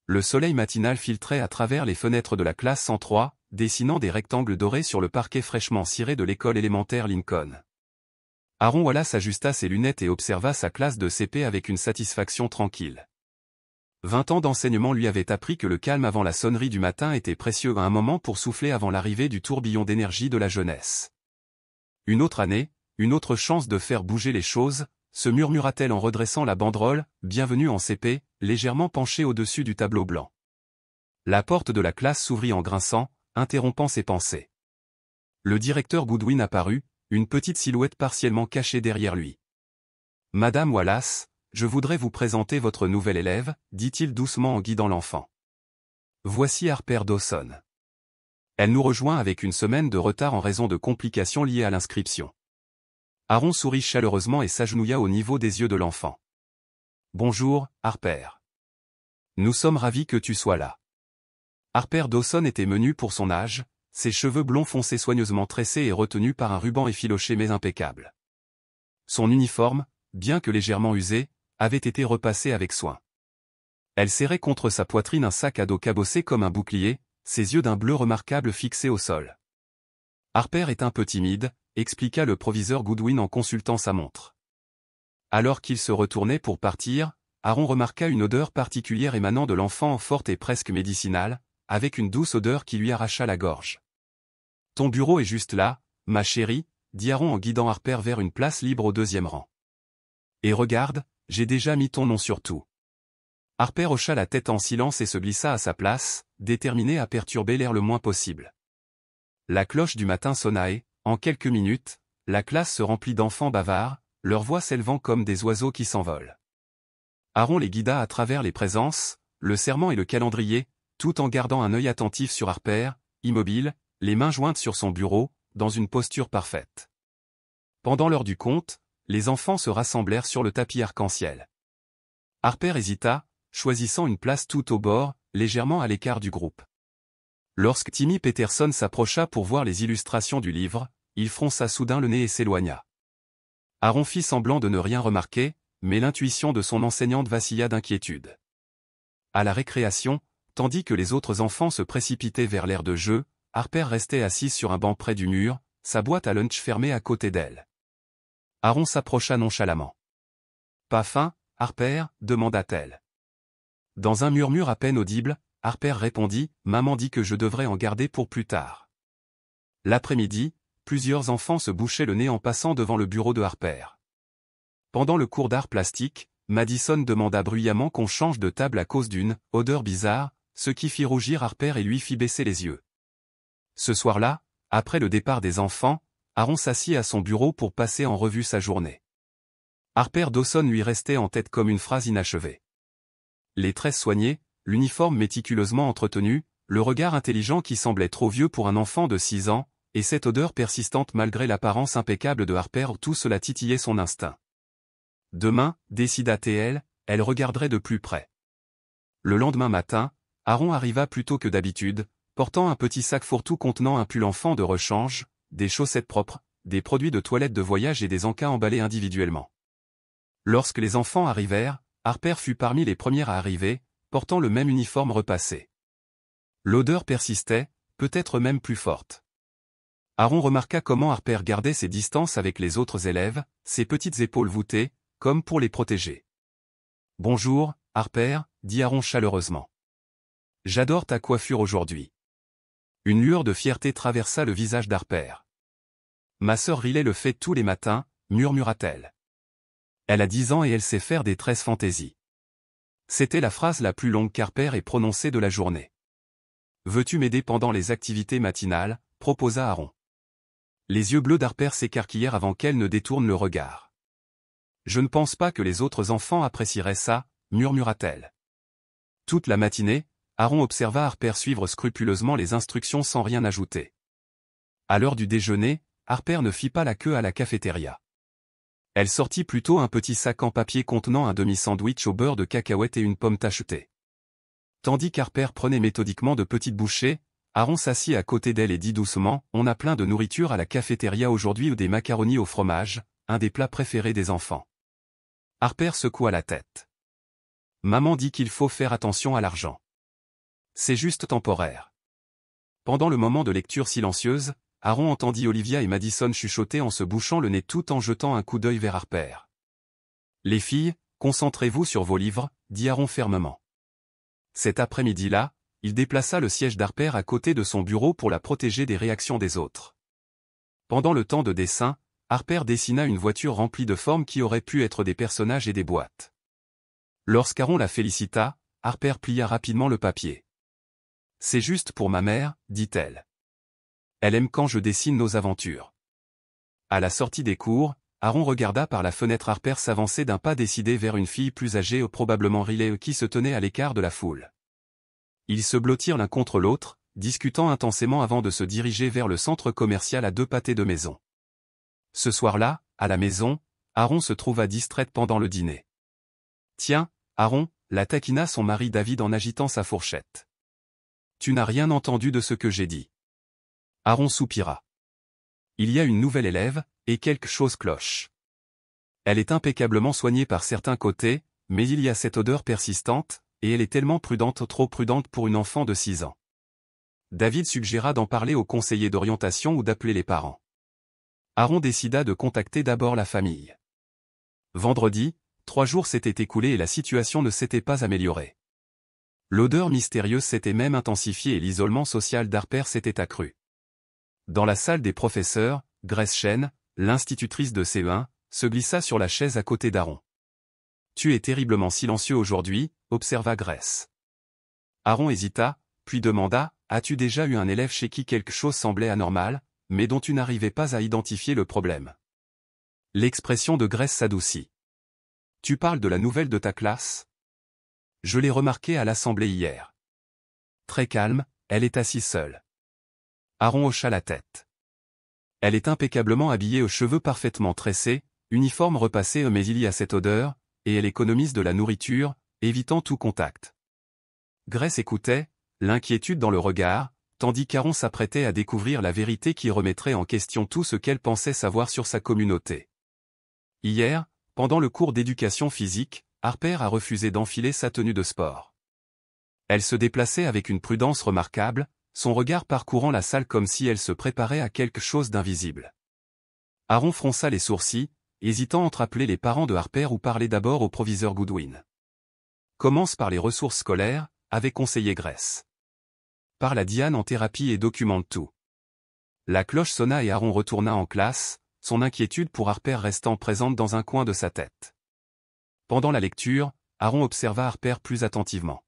Le soleil matinal filtrait à travers les fenêtres de la classe 103, dessinant des rectangles dorés sur le parquet fraîchement ciré de l'école élémentaire Lincoln. Aaron Wallace ajusta ses lunettes et observa sa classe de CP avec une satisfaction tranquille. 20 ans d'enseignement lui avaient appris que le calme avant la sonnerie du matin était précieux à un moment pour souffler avant l'arrivée du tourbillon d'énergie de la jeunesse. Une autre année, une autre chance de faire bouger les choses, se murmura-t-elle en redressant la banderole, bienvenue en CP, légèrement penchée au-dessus du tableau blanc. La porte de la classe s'ouvrit en grinçant, interrompant ses pensées. Le directeur Goodwin apparut, une petite silhouette partiellement cachée derrière lui. « Madame Wallace, je voudrais vous présenter votre nouvelle élève, dit-il doucement en guidant l'enfant. Voici Harper Dawson. Elle nous rejoint avec une semaine de retard en raison de complications liées à l'inscription. » Aaron sourit chaleureusement et s'agenouilla au niveau des yeux de l'enfant. « Bonjour, Harper. Nous sommes ravis que tu sois là. » Harper Dawson était menue pour son âge, ses cheveux blonds foncés soigneusement tressés et retenus par un ruban effiloché mais impeccable. Son uniforme, bien que légèrement usé, avait été repassé avec soin. Elle serrait contre sa poitrine un sac à dos cabossé comme un bouclier, ses yeux d'un bleu remarquable fixés au sol. « Harper est un peu timide », expliqua le proviseur Goodwin en consultant sa montre. Alors qu'il se retournait pour partir, Aaron remarqua une odeur particulière émanant de l'enfant forte et presque médicinale, avec une douce odeur qui lui arracha la gorge. « Ton bureau est juste là, ma chérie, » dit Aaron en guidant Harper vers une place libre au deuxième rang. « Et regarde, j'ai déjà mis ton nom sur tout. » Harper hocha la tête en silence et se glissa à sa place, déterminé à perturber l'air le moins possible. La cloche du matin sonna et, en quelques minutes, la classe se remplit d'enfants bavards, leurs voix s'élevant comme des oiseaux qui s'envolent. Aaron les guida à travers les présences, le serment et le calendrier, tout en gardant un œil attentif sur Harper, immobile, les mains jointes sur son bureau, dans une posture parfaite. Pendant l'heure du compte, les enfants se rassemblèrent sur le tapis arc-en-ciel. Harper hésita, choisissant une place tout au bord, légèrement à l'écart du groupe. Lorsque Timmy Peterson s'approcha pour voir les illustrations du livre, il fronça soudain le nez et s'éloigna. Aaron fit semblant de ne rien remarquer, mais l'intuition de son enseignante vacilla d'inquiétude. À la récréation, tandis que les autres enfants se précipitaient vers l'aire de jeu, Harper restait assise sur un banc près du mur, sa boîte à lunch fermée à côté d'elle. Aaron s'approcha nonchalamment. « Pas faim, Harper ?» demanda-t-elle. Dans un murmure à peine audible, Harper répondit « Maman dit que je devrais en garder pour plus tard. » L'après-midi, plusieurs enfants se bouchaient le nez en passant devant le bureau de Harper. Pendant le cours d'art plastique, Madison demanda bruyamment qu'on change de table à cause d'une odeur bizarre, ce qui fit rougir Harper et lui fit baisser les yeux. Ce soir-là, après le départ des enfants, Aaron s'assit à son bureau pour passer en revue sa journée. Harper Dawson lui restait en tête comme une phrase inachevée. Les tresses soignées, l'uniforme méticuleusement entretenu, le regard intelligent qui semblait trop vieux pour un enfant de 6 ans, et cette odeur persistante malgré l'apparence impeccable de Harper, tout cela titillait son instinct. Demain, décida-t-elle, elle regarderait de plus près. Le lendemain matin, Aaron arriva plus tôt que d'habitude, portant un petit sac fourre-tout contenant un pull enfant de rechange, des chaussettes propres, des produits de toilette de voyage et des encas emballés individuellement. Lorsque les enfants arrivèrent, Harper fut parmi les premières à arriver, portant le même uniforme repassé. L'odeur persistait, peut-être même plus forte. Aaron remarqua comment Harper gardait ses distances avec les autres élèves, ses petites épaules voûtées, comme pour les protéger. « Bonjour, Harper » dit Aaron chaleureusement. « J'adore ta coiffure aujourd'hui. » Une lueur de fierté traversa le visage d'Harper. « Ma sœur Riley le fait tous les matins » murmura-t-elle. Elle a 10 ans et elle sait faire des tresses fantaisie. C'était la phrase la plus longue qu'Harper ait prononcée de la journée. « Veux-tu m'aider pendant les activités matinales » proposa Aaron. Les yeux bleus d'Harper s'écarquillèrent avant qu'elle ne détourne le regard. « Je ne pense pas que les autres enfants apprécieraient ça » murmura-t-elle. Toute la matinée, Aaron observa Harper suivre scrupuleusement les instructions sans rien ajouter. À l'heure du déjeuner, Harper ne fit pas la queue à la cafétéria. Elle sortit plutôt un petit sac en papier contenant un demi-sandwich au beurre de cacahuète et une pomme tachetée. Tandis qu'Harper prenait méthodiquement de petites bouchées, Aaron s'assit à côté d'elle et dit doucement « On a plein de nourriture à la cafétéria aujourd'hui ou des macaronis au fromage, un des plats préférés des enfants. » Harper secoua la tête. « Maman dit qu'il faut faire attention à l'argent. C'est juste temporaire. Pendant le moment de lecture silencieuse, Aaron entendit Olivia et Madison chuchoter en se bouchant le nez tout en jetant un coup d'œil vers Harper. Les filles, concentrez-vous sur vos livres, dit Aaron fermement. Cet après-midi-là, il déplaça le siège d'Harper à côté de son bureau pour la protéger des réactions des autres. Pendant le temps de dessin, Harper dessina une voiture remplie de formes qui auraient pu être des personnages et des boîtes. Lorsqu'Aaron la félicita, Harper plia rapidement le papier. « C'est juste pour ma mère, dit-elle. Elle aime quand je dessine nos aventures. » À la sortie des cours, Aaron regarda par la fenêtre Harper s'avancer d'un pas décidé vers une fille plus âgée probablement Riley qui se tenait à l'écart de la foule. Ils se blottirent l'un contre l'autre, discutant intensément avant de se diriger vers le centre commercial à 2 pâtés de maison. Ce soir-là, à la maison, Aaron se trouva distraite pendant le dîner. « Tiens, Aaron, la taquina son mari David en agitant sa fourchette. Tu n'as rien entendu de ce que j'ai dit. » Aaron soupira. Il y a une nouvelle élève, et quelque chose cloche. Elle est impeccablement soignée par certains côtés, mais il y a cette odeur persistante, et elle est tellement prudente, trop prudente pour une enfant de 6 ans. David suggéra d'en parler au conseiller d'orientation ou d'appeler les parents. Aaron décida de contacter d'abord la famille. Vendredi, 3 jours s'étaient écoulés et la situation ne s'était pas améliorée. L'odeur mystérieuse s'était même intensifiée et l'isolement social d'Harper s'était accru. Dans la salle des professeurs, Grace Chen, l'institutrice de CE1, se glissa sur la chaise à côté d'Aaron. « Tu es terriblement silencieux aujourd'hui, » observa Grace. Aaron hésita, puis demanda, « As-tu déjà eu un élève chez qui quelque chose semblait anormal, mais dont tu n'arrivais pas à identifier le problème ?» L'expression de Grace s'adoucit. « Tu parles de la nouvelle de ta classe ? Je l'ai remarquée à l'assemblée hier. » Très calme, elle est assise seule. Aaron hocha la tête. Elle est impeccablement habillée aux cheveux parfaitement tressés, uniforme repassé mais il y a cette odeur, et elle économise de la nourriture, évitant tout contact. Grace écoutait, l'inquiétude dans le regard, tandis qu'Aaron s'apprêtait à découvrir la vérité qui remettrait en question tout ce qu'elle pensait savoir sur sa communauté. Hier, pendant le cours d'éducation physique, Harper a refusé d'enfiler sa tenue de sport. Elle se déplaçait avec une prudence remarquable, son regard parcourant la salle comme si elle se préparait à quelque chose d'invisible. Aaron fronça les sourcils, hésitant entre appeler les parents de Harper ou parler d'abord au proviseur Goodwin. « Commence par les ressources scolaires », avait conseillé Grace. « Parle à Diane en thérapie et documente tout. » La cloche sonna et Aaron retourna en classe, son inquiétude pour Harper restant présente dans un coin de sa tête. Pendant la lecture, Aaron observa Harper plus attentivement.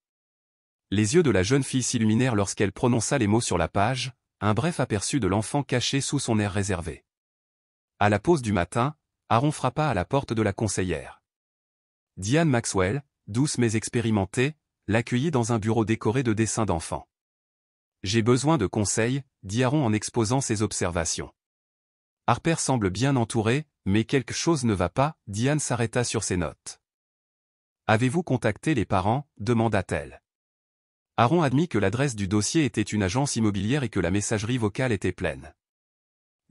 Les yeux de la jeune fille s'illuminèrent lorsqu'elle prononça les mots sur la page, un bref aperçu de l'enfant caché sous son air réservé. À la pause du matin, Aaron frappa à la porte de la conseillère. Diane Maxwell, douce mais expérimentée, l'accueillit dans un bureau décoré de dessins d'enfants. « J'ai besoin de conseils, » dit Aaron en exposant ses observations. Harper semble bien entouré, mais quelque chose ne va pas, Diane s'arrêta sur ses notes. « Avez-vous contacté les parents ?» demanda-t-elle. Aaron admit que l'adresse du dossier était une agence immobilière et que la messagerie vocale était pleine.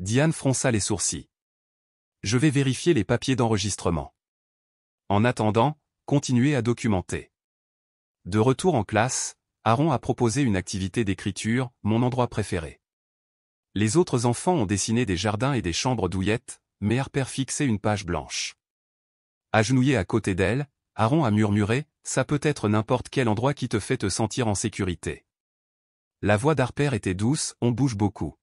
Diane fronça les sourcils. « Je vais vérifier les papiers d'enregistrement. En attendant, continuez à documenter. » De retour en classe, Aaron a proposé une activité d'écriture, mon endroit préféré. Les autres enfants ont dessiné des jardins et des chambres douillettes, mais Harper fixait une page blanche. Agenouillé à côté d'elle, Aaron a murmuré, « Ça peut être n'importe quel endroit qui te fait te sentir en sécurité. » La voix d'Harper était douce, on bouge beaucoup.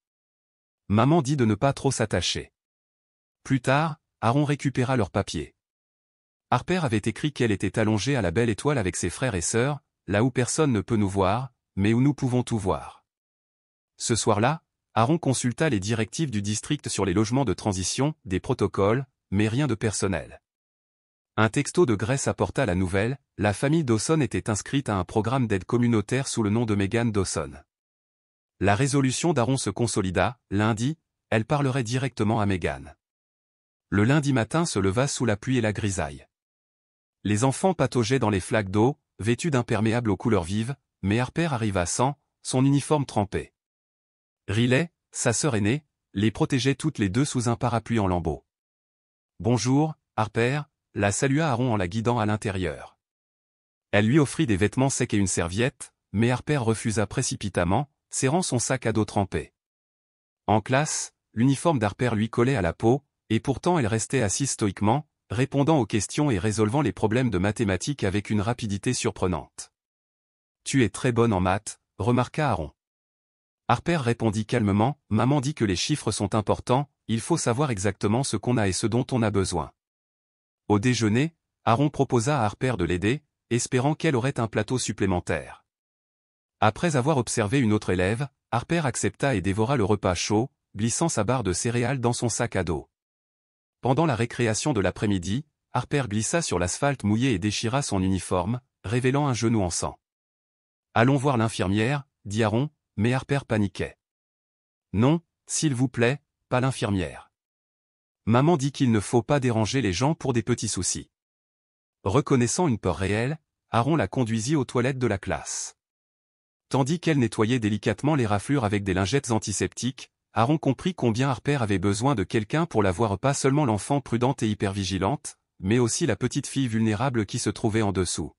Maman dit de ne pas trop s'attacher. Plus tard, Aaron récupéra leurs papiers. Harper avait écrit qu'elle était allongée à la belle étoile avec ses frères et sœurs, là où personne ne peut nous voir, mais où nous pouvons tout voir. Ce soir-là, Aaron consulta les directives du district sur les logements de transition, des protocoles, mais rien de personnel. Un texto de Grace apporta la nouvelle, la famille Dawson était inscrite à un programme d'aide communautaire sous le nom de Megan Dawson. La résolution d'Aaron se consolida, lundi, elle parlerait directement à Megan. Le lundi matin se leva sous la pluie et la grisaille. Les enfants pataugeaient dans les flaques d'eau, vêtus d'imperméables aux couleurs vives, mais Harper arriva sans, son uniforme trempé. Riley, sa sœur aînée, les protégeait toutes les deux sous un parapluie en lambeaux. « Bonjour, Harper », la salua Aaron en la guidant à l'intérieur. Elle lui offrit des vêtements secs et une serviette, mais Harper refusa précipitamment, serrant son sac à dos trempé. En classe, l'uniforme d'Harper lui collait à la peau, et pourtant elle restait assise stoïquement, répondant aux questions et résolvant les problèmes de mathématiques avec une rapidité surprenante. « Tu es très bonne en maths », remarqua Aaron. Harper répondit calmement, « Maman dit que les chiffres sont importants, il faut savoir exactement ce qu'on a et ce dont on a besoin. » Au déjeuner, Aaron proposa à Harper de l'aider, espérant qu'elle aurait un plateau supplémentaire. Après avoir observé une autre élève, Harper accepta et dévora le repas chaud, glissant sa barre de céréales dans son sac à dos. Pendant la récréation de l'après-midi, Harper glissa sur l'asphalte mouillé et déchira son uniforme, révélant un genou en sang. « Allons voir l'infirmière, » dit Aaron, mais Harper paniquait. « Non, s'il vous plaît, pas l'infirmière. Maman dit qu'il ne faut pas déranger les gens pour des petits soucis. » Reconnaissant une peur réelle, Aaron la conduisit aux toilettes de la classe. Tandis qu'elle nettoyait délicatement les raflures avec des lingettes antiseptiques, Aaron comprit combien Harper avait besoin de quelqu'un pour la voir, pas seulement l'enfant prudente et hypervigilante, mais aussi la petite fille vulnérable qui se trouvait en dessous.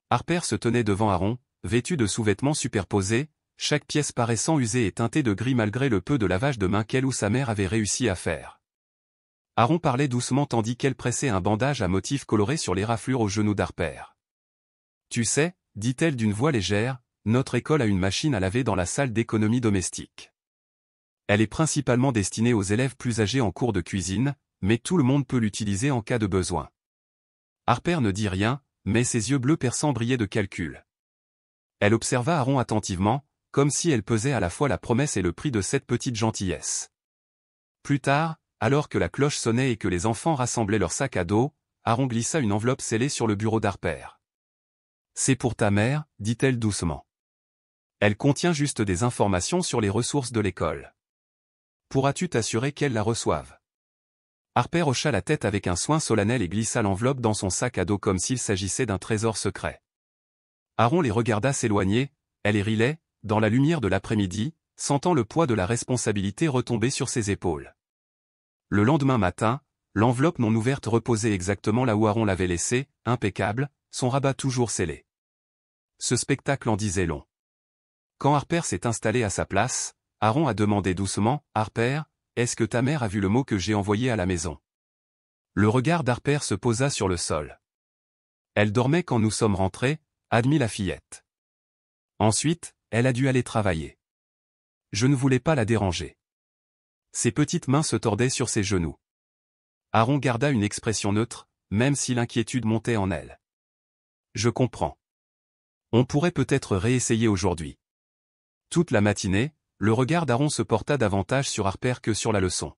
Harper se tenait devant Aaron, vêtue de sous-vêtements superposés, chaque pièce paraissant usée et teintée de gris malgré le peu de lavage de mains qu'elle ou sa mère avait réussi à faire. Aaron parlait doucement tandis qu'elle pressait un bandage à motifs colorés sur les raflures au genou d'Harper. « Tu sais, » dit-elle d'une voix légère, « notre école a une machine à laver dans la salle d'économie domestique. Elle est principalement destinée aux élèves plus âgés en cours de cuisine, mais tout le monde peut l'utiliser en cas de besoin. » Harper ne dit rien, mais ses yeux bleus perçants brillaient de calcul. Elle observa Aaron attentivement, comme si elle pesait à la fois la promesse et le prix de cette petite gentillesse. Plus tard, alors que la cloche sonnait et que les enfants rassemblaient leurs sacs à dos, Aaron glissa une enveloppe scellée sur le bureau d'Harper. « C'est pour ta mère, » dit-elle doucement. « Elle contient juste des informations sur les ressources de l'école. Pourras-tu t'assurer qu'elle la reçoive ?» Harper hocha la tête avec un soin solennel et glissa l'enveloppe dans son sac à dos comme s'il s'agissait d'un trésor secret. Aaron les regarda s'éloigner, elle et Riley, dans la lumière de l'après-midi, sentant le poids de la responsabilité retomber sur ses épaules. Le lendemain matin, l'enveloppe non ouverte reposait exactement là où Aaron l'avait laissée, impeccable, son rabat toujours scellé. Ce spectacle en disait long. Quand Harper s'est installé à sa place, Aaron a demandé doucement, « Harper, est-ce que ta mère a vu le mot que j'ai envoyé à la maison ?» Le regard d'Harper se posa sur le sol. « Elle dormait quand nous sommes rentrés, » admit la fillette. Ensuite, elle a dû aller travailler. Je ne voulais pas la déranger. Ses petites mains se tordaient sur ses genoux. Aaron garda une expression neutre, même si l'inquiétude montait en elle. Je comprends. On pourrait peut-être réessayer aujourd'hui. Toute la matinée, le regard d'Aaron se porta davantage sur Harper que sur la leçon.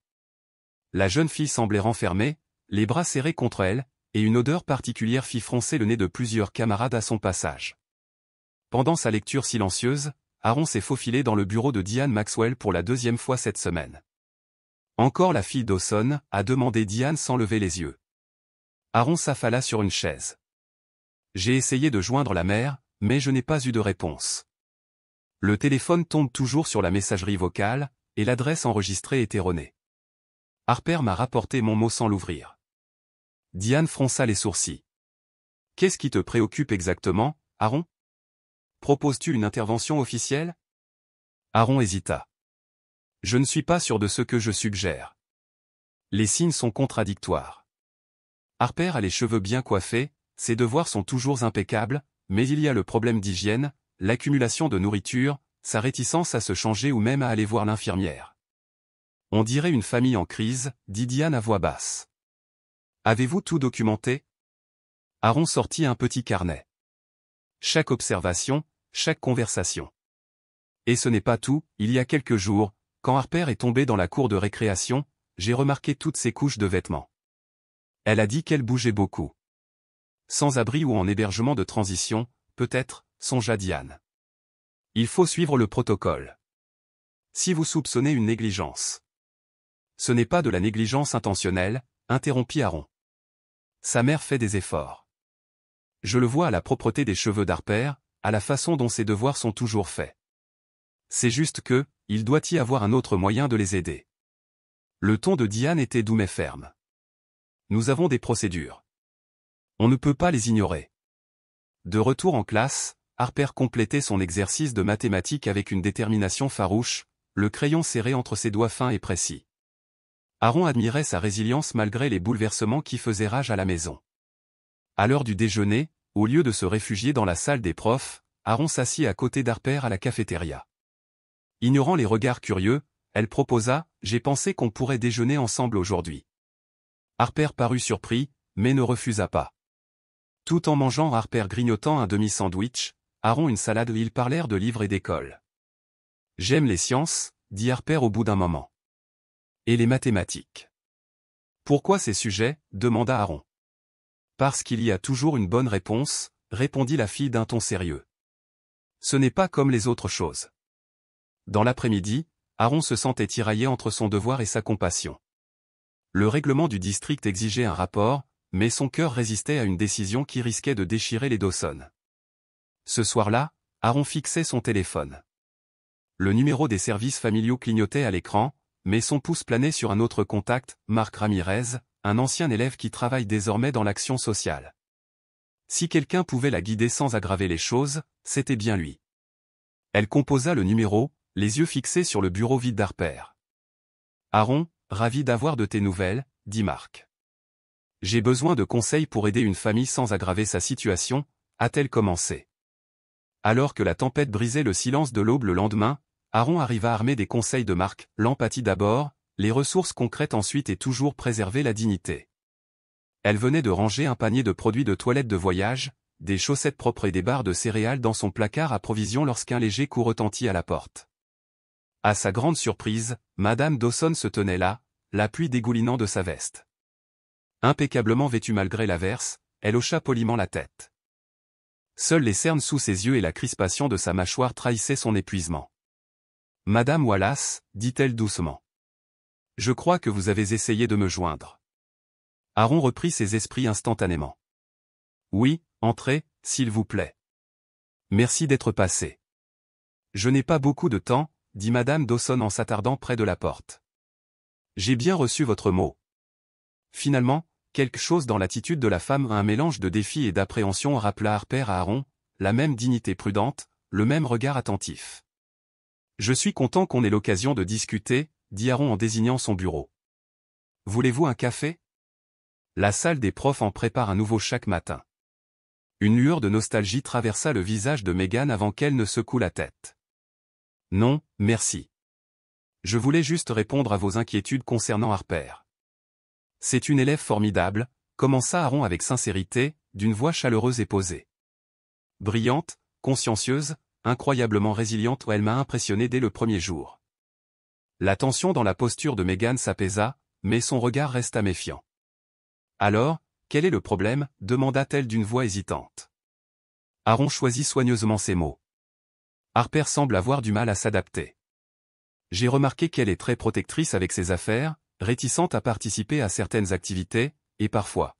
La jeune fille semblait renfermée, les bras serrés contre elle, et une odeur particulière fit froncer le nez de plusieurs camarades à son passage. Pendant sa lecture silencieuse, Aaron s'est faufilé dans le bureau de Diane Maxwell pour la deuxième fois cette semaine. « Encore la fille Dawson ?» a demandé Diane sans lever les yeux. Aaron s'affala sur une chaise. « J'ai essayé de joindre la mère, mais je n'ai pas eu de réponse. Le téléphone tombe toujours sur la messagerie vocale, et l'adresse enregistrée est erronée. Harper m'a rapporté mon mot sans l'ouvrir. » Diane fronça les sourcils. « Qu'est-ce qui te préoccupe exactement, Aaron ? Proposes-tu une intervention officielle ?» Aaron hésita. « Je ne suis pas sûr de ce que je suggère. Les signes sont contradictoires. Harper a les cheveux bien coiffés, ses devoirs sont toujours impeccables, mais il y a le problème d'hygiène, l'accumulation de nourriture, sa réticence à se changer ou même à aller voir l'infirmière. On dirait une famille en crise, dit Diane à voix basse. Avez-vous tout documenté ? Aaron sortit un petit carnet. Chaque observation, chaque conversation. Et ce n'est pas tout, il y a quelques jours, quand Harper est tombée dans la cour de récréation, j'ai remarqué toutes ses couches de vêtements. Elle a dit qu'elle bougeait beaucoup. Sans abri ou en hébergement de transition, peut-être, songea Diane. Il faut suivre le protocole. Si vous soupçonnez une négligence. Ce n'est pas de la négligence intentionnelle, interrompit Aaron. Sa mère fait des efforts. Je le vois à la propreté des cheveux d'Harper, à la façon dont ses devoirs sont toujours faits. C'est juste que, il doit y avoir un autre moyen de les aider. Le ton de Diane était doux mais ferme. Nous avons des procédures. On ne peut pas les ignorer. De retour en classe, Harper complétait son exercice de mathématiques avec une détermination farouche, le crayon serré entre ses doigts fins et précis. Aaron admirait sa résilience malgré les bouleversements qui faisaient rage à la maison. À l'heure du déjeuner, au lieu de se réfugier dans la salle des profs, Aaron s'assit à côté d'Harper à la cafétéria. Ignorant les regards curieux, elle proposa « J'ai pensé qu'on pourrait déjeuner ensemble aujourd'hui ». Harper parut surpris, mais ne refusa pas. Tout en mangeant, Harper grignotant un demi-sandwich, Aaron une salade, ils parlèrent de livres et d'école. « J'aime les sciences », dit Harper au bout d'un moment. « Et les mathématiques. »« Pourquoi ces sujets ?» demanda Aaron. « Parce qu'il y a toujours une bonne réponse », répondit la fille d'un ton sérieux. « Ce n'est pas comme les autres choses. » Dans l'après-midi, Aaron se sentait tiraillé entre son devoir et sa compassion. Le règlement du district exigeait un rapport, mais son cœur résistait à une décision qui risquait de déchirer les Dawson. Ce soir-là, Aaron fixait son téléphone. Le numéro des services familiaux clignotait à l'écran, mais son pouce planait sur un autre contact, Marc Ramirez, un ancien élève qui travaille désormais dans l'action sociale. Si quelqu'un pouvait la guider sans aggraver les choses, c'était bien lui. Elle composa le numéro, les yeux fixés sur le bureau vide d'Harper. « Aaron, ravi d'avoir de tes nouvelles, » dit Marc. « J'ai besoin de conseils pour aider une famille sans aggraver sa situation, » a-t-elle commencé. Alors que la tempête brisait le silence de l'aube le lendemain, Aaron arriva armé des conseils de Marc, l'empathie d'abord, les ressources concrètes ensuite et toujours préserver la dignité. Elle venait de ranger un panier de produits de toilette de voyage, des chaussettes propres et des barres de céréales dans son placard à provisions lorsqu'un léger coup retentit à la porte. À sa grande surprise, Madame Dawson se tenait là, la pluie dégoulinant de sa veste. Impeccablement vêtue malgré l'averse, elle hocha poliment la tête. Seules les cernes sous ses yeux et la crispation de sa mâchoire trahissaient son épuisement. « Madame Wallace, dit-elle doucement. Je crois que vous avez essayé de me joindre. » Aaron reprit ses esprits instantanément. « Oui, entrez, s'il vous plaît. Merci d'être passé. »« Je n'ai pas beaucoup de temps, » dit Madame Dawson en s'attardant près de la porte. « J'ai bien reçu votre mot. » Finalement, quelque chose dans l'attitude de la femme, un mélange de défi et d'appréhension rappela Harper à Aaron, la même dignité prudente, le même regard attentif. « Je suis content qu'on ait l'occasion de discuter, » dit Aaron en désignant son bureau. « Voulez-vous un café ? La salle des profs en prépare un nouveau chaque matin. » Une lueur de nostalgie traversa le visage de Megan avant qu'elle ne secoue la tête. « Non, merci. Je voulais juste répondre à vos inquiétudes concernant Harper. » « C'est une élève formidable, » commença Aaron avec sincérité, d'une voix chaleureuse et posée. « Brillante, consciencieuse, incroyablement résiliente, elle m'a impressionné dès le premier jour. » La tension dans la posture de Megan s'apaisa, mais son regard resta méfiant. « Alors, quel est le problème ?» demanda-t-elle d'une voix hésitante. Aaron choisit soigneusement ses mots. « Harper semble avoir du mal à s'adapter. J'ai remarqué qu'elle est très protectrice avec ses affaires, réticente à participer à certaines activités, et parfois. »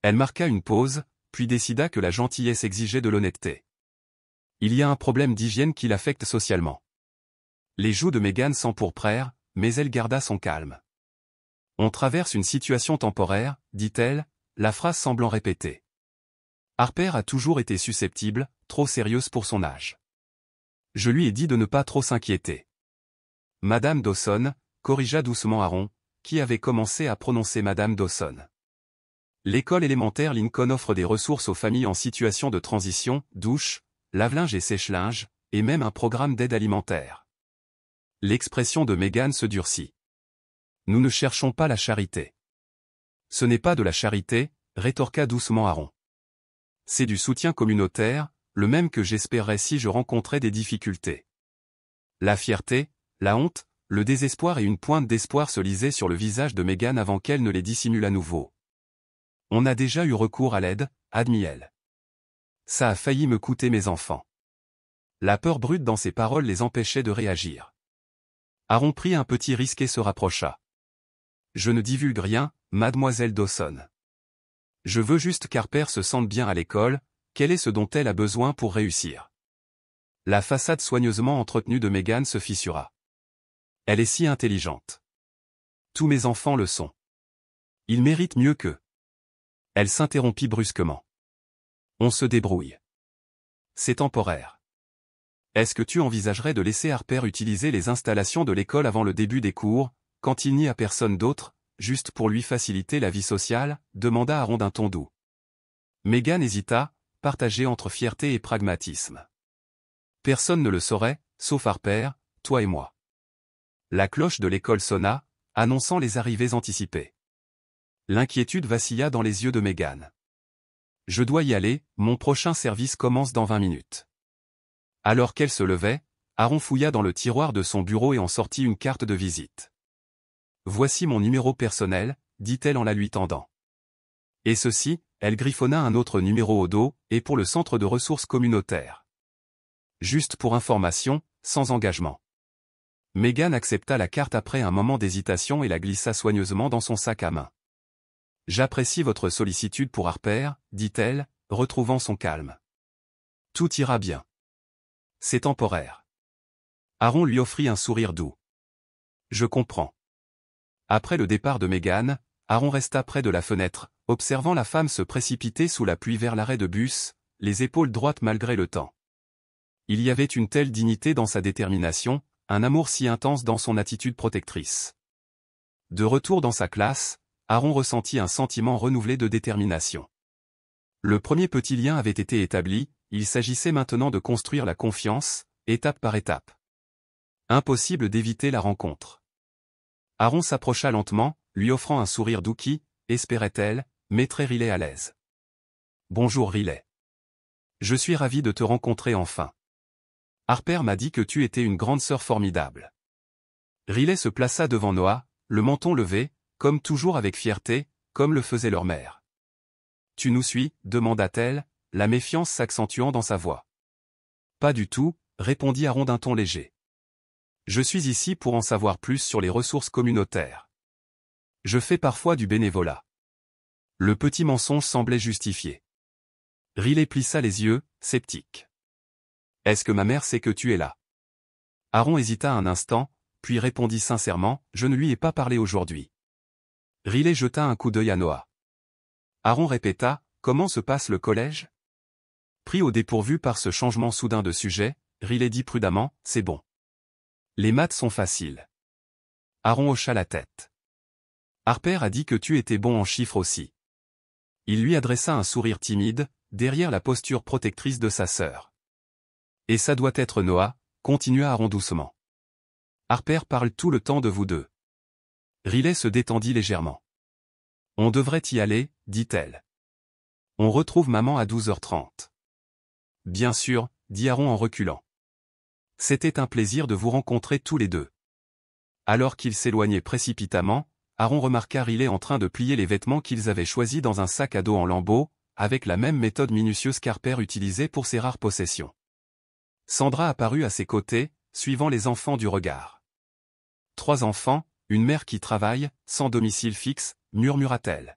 Elle marqua une pause, puis décida que la gentillesse exigeait de l'honnêteté. « Il y a un problème d'hygiène qui l'affecte socialement. » Les joues de Megan s'empourprèrent, mais elle garda son calme. « On traverse une situation temporaire, » dit-elle, la phrase semblant répéter. Harper a toujours été susceptible, trop sérieuse pour son âge. Je lui ai dit de ne pas trop s'inquiéter. Madame Dawson, corrigea doucement Aaron, qui avait commencé à prononcer Madame Dawson. L'école élémentaire Lincoln offre des ressources aux familles en situation de transition, douche, lave-linge et sèche-linge, et même un programme d'aide alimentaire. L'expression de Megan se durcit. Nous ne cherchons pas la charité. Ce n'est pas de la charité, rétorqua doucement Aaron. C'est du soutien communautaire, le même que j'espérais si je rencontrais des difficultés. La fierté, la honte, le désespoir et une pointe d'espoir se lisaient sur le visage de Megan avant qu'elle ne les dissimule à nouveau. On a déjà eu recours à l'aide, admit-elle. Ça a failli me coûter mes enfants. La peur brute dans ses paroles les empêchait de réagir. Aaron prit un petit risque et se rapprocha. Je ne divulgue rien, mademoiselle Dawson. Je veux juste qu'Harper se sente bien à l'école, quel est ce dont elle a besoin pour réussir. La façade soigneusement entretenue de Megan se fissura. Elle est si intelligente. Tous mes enfants le sont. Ils méritent mieux qu'eux. Elle s'interrompit brusquement. On se débrouille. c'est temporaire. Est-ce que tu envisagerais de laisser Harper utiliser les installations de l'école avant le début des cours, quand il n'y a personne d'autre, juste pour lui faciliter la vie sociale, demanda Aaron d'un ton doux. Meghan hésita, partagée entre fierté et pragmatisme. Personne ne le saurait, sauf Harper, toi et moi. La cloche de l'école sonna, annonçant les arrivées anticipées. L'inquiétude vacilla dans les yeux de Meghan. Je dois y aller, mon prochain service commence dans 20 minutes. Alors qu'elle se levait, Aaron fouilla dans le tiroir de son bureau et en sortit une carte de visite. Voici mon numéro personnel, dit-elle en la lui tendant. Et ceci, elle griffonna un autre numéro au dos, et pour le centre de ressources communautaires. Juste pour information, sans engagement. Meghan accepta la carte après un moment d'hésitation et la glissa soigneusement dans son sac à main. J'apprécie votre sollicitude pour Harper, dit-elle, retrouvant son calme. Tout ira bien. C'est temporaire. Aaron lui offrit un sourire doux. Je comprends. Après le départ de Meghan, Aaron resta près de la fenêtre, observant la femme se précipiter sous la pluie vers l'arrêt de bus, les épaules droites malgré le temps. Il y avait une telle dignité dans sa détermination, un amour si intense dans son attitude protectrice. De retour dans sa classe, Aaron ressentit un sentiment renouvelé de détermination. Le premier petit lien avait été établi, il s'agissait maintenant de construire la confiance, étape par étape. Impossible d'éviter la rencontre. Aaron s'approcha lentement, lui offrant un sourire doux qui, espérait-elle, mettrait Riley à l'aise. Bonjour Riley. Je suis ravi de te rencontrer enfin. Harper m'a dit que tu étais une grande sœur formidable. Riley se plaça devant Noah, le menton levé, comme toujours avec fierté, comme le faisait leur mère. Tu nous suis, demanda-t-elle, la méfiance s'accentuant dans sa voix. Pas du tout, répondit Aaron d'un ton léger. Je suis ici pour en savoir plus sur les ressources communautaires. Je fais parfois du bénévolat. Le petit mensonge semblait justifié. Riley plissa les yeux, sceptique. Est-ce que ma mère sait que tu es là? Aaron hésita un instant, puis répondit sincèrement, je ne lui ai pas parlé aujourd'hui. Riley jeta un coup d'œil à Noah. Aaron répéta, comment se passe le collège? Pris au dépourvu par ce changement soudain de sujet, Riley dit prudemment, c'est bon. Les maths sont faciles. Aaron hocha la tête. Harper a dit que tu étais bon en chiffres aussi. Il lui adressa un sourire timide, derrière la posture protectrice de sa sœur. Et ça doit être Noah, continua Aaron doucement. Harper parle tout le temps de vous deux. Riley se détendit légèrement. On devrait y aller, dit-elle. On retrouve maman à 12h30. Bien sûr, dit Aaron en reculant. C'était un plaisir de vous rencontrer tous les deux. Alors qu'ils s'éloignaient précipitamment, Aaron remarqua Riley en train de plier les vêtements qu'ils avaient choisis dans un sac à dos en lambeaux, avec la même méthode minutieuse qu'Harper utilisait pour ses rares possessions. Sandra apparut à ses côtés, suivant les enfants du regard. 3 enfants, une mère qui travaille, sans domicile fixe, murmura-t-elle.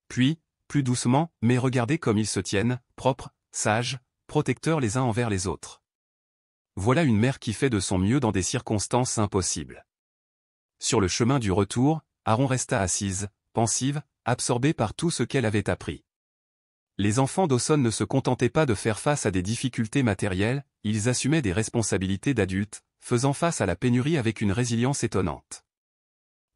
Puis, plus doucement, mais regardez comme ils se tiennent, propres, sages, protecteurs les uns envers les autres. Voilà une mère qui fait de son mieux dans des circonstances impossibles. Sur le chemin du retour, Aaron resta assise, pensive, absorbée par tout ce qu'elle avait appris. Les enfants d'Awson ne se contentaient pas de faire face à des difficultés matérielles, ils assumaient des responsabilités d'adultes, faisant face à la pénurie avec une résilience étonnante.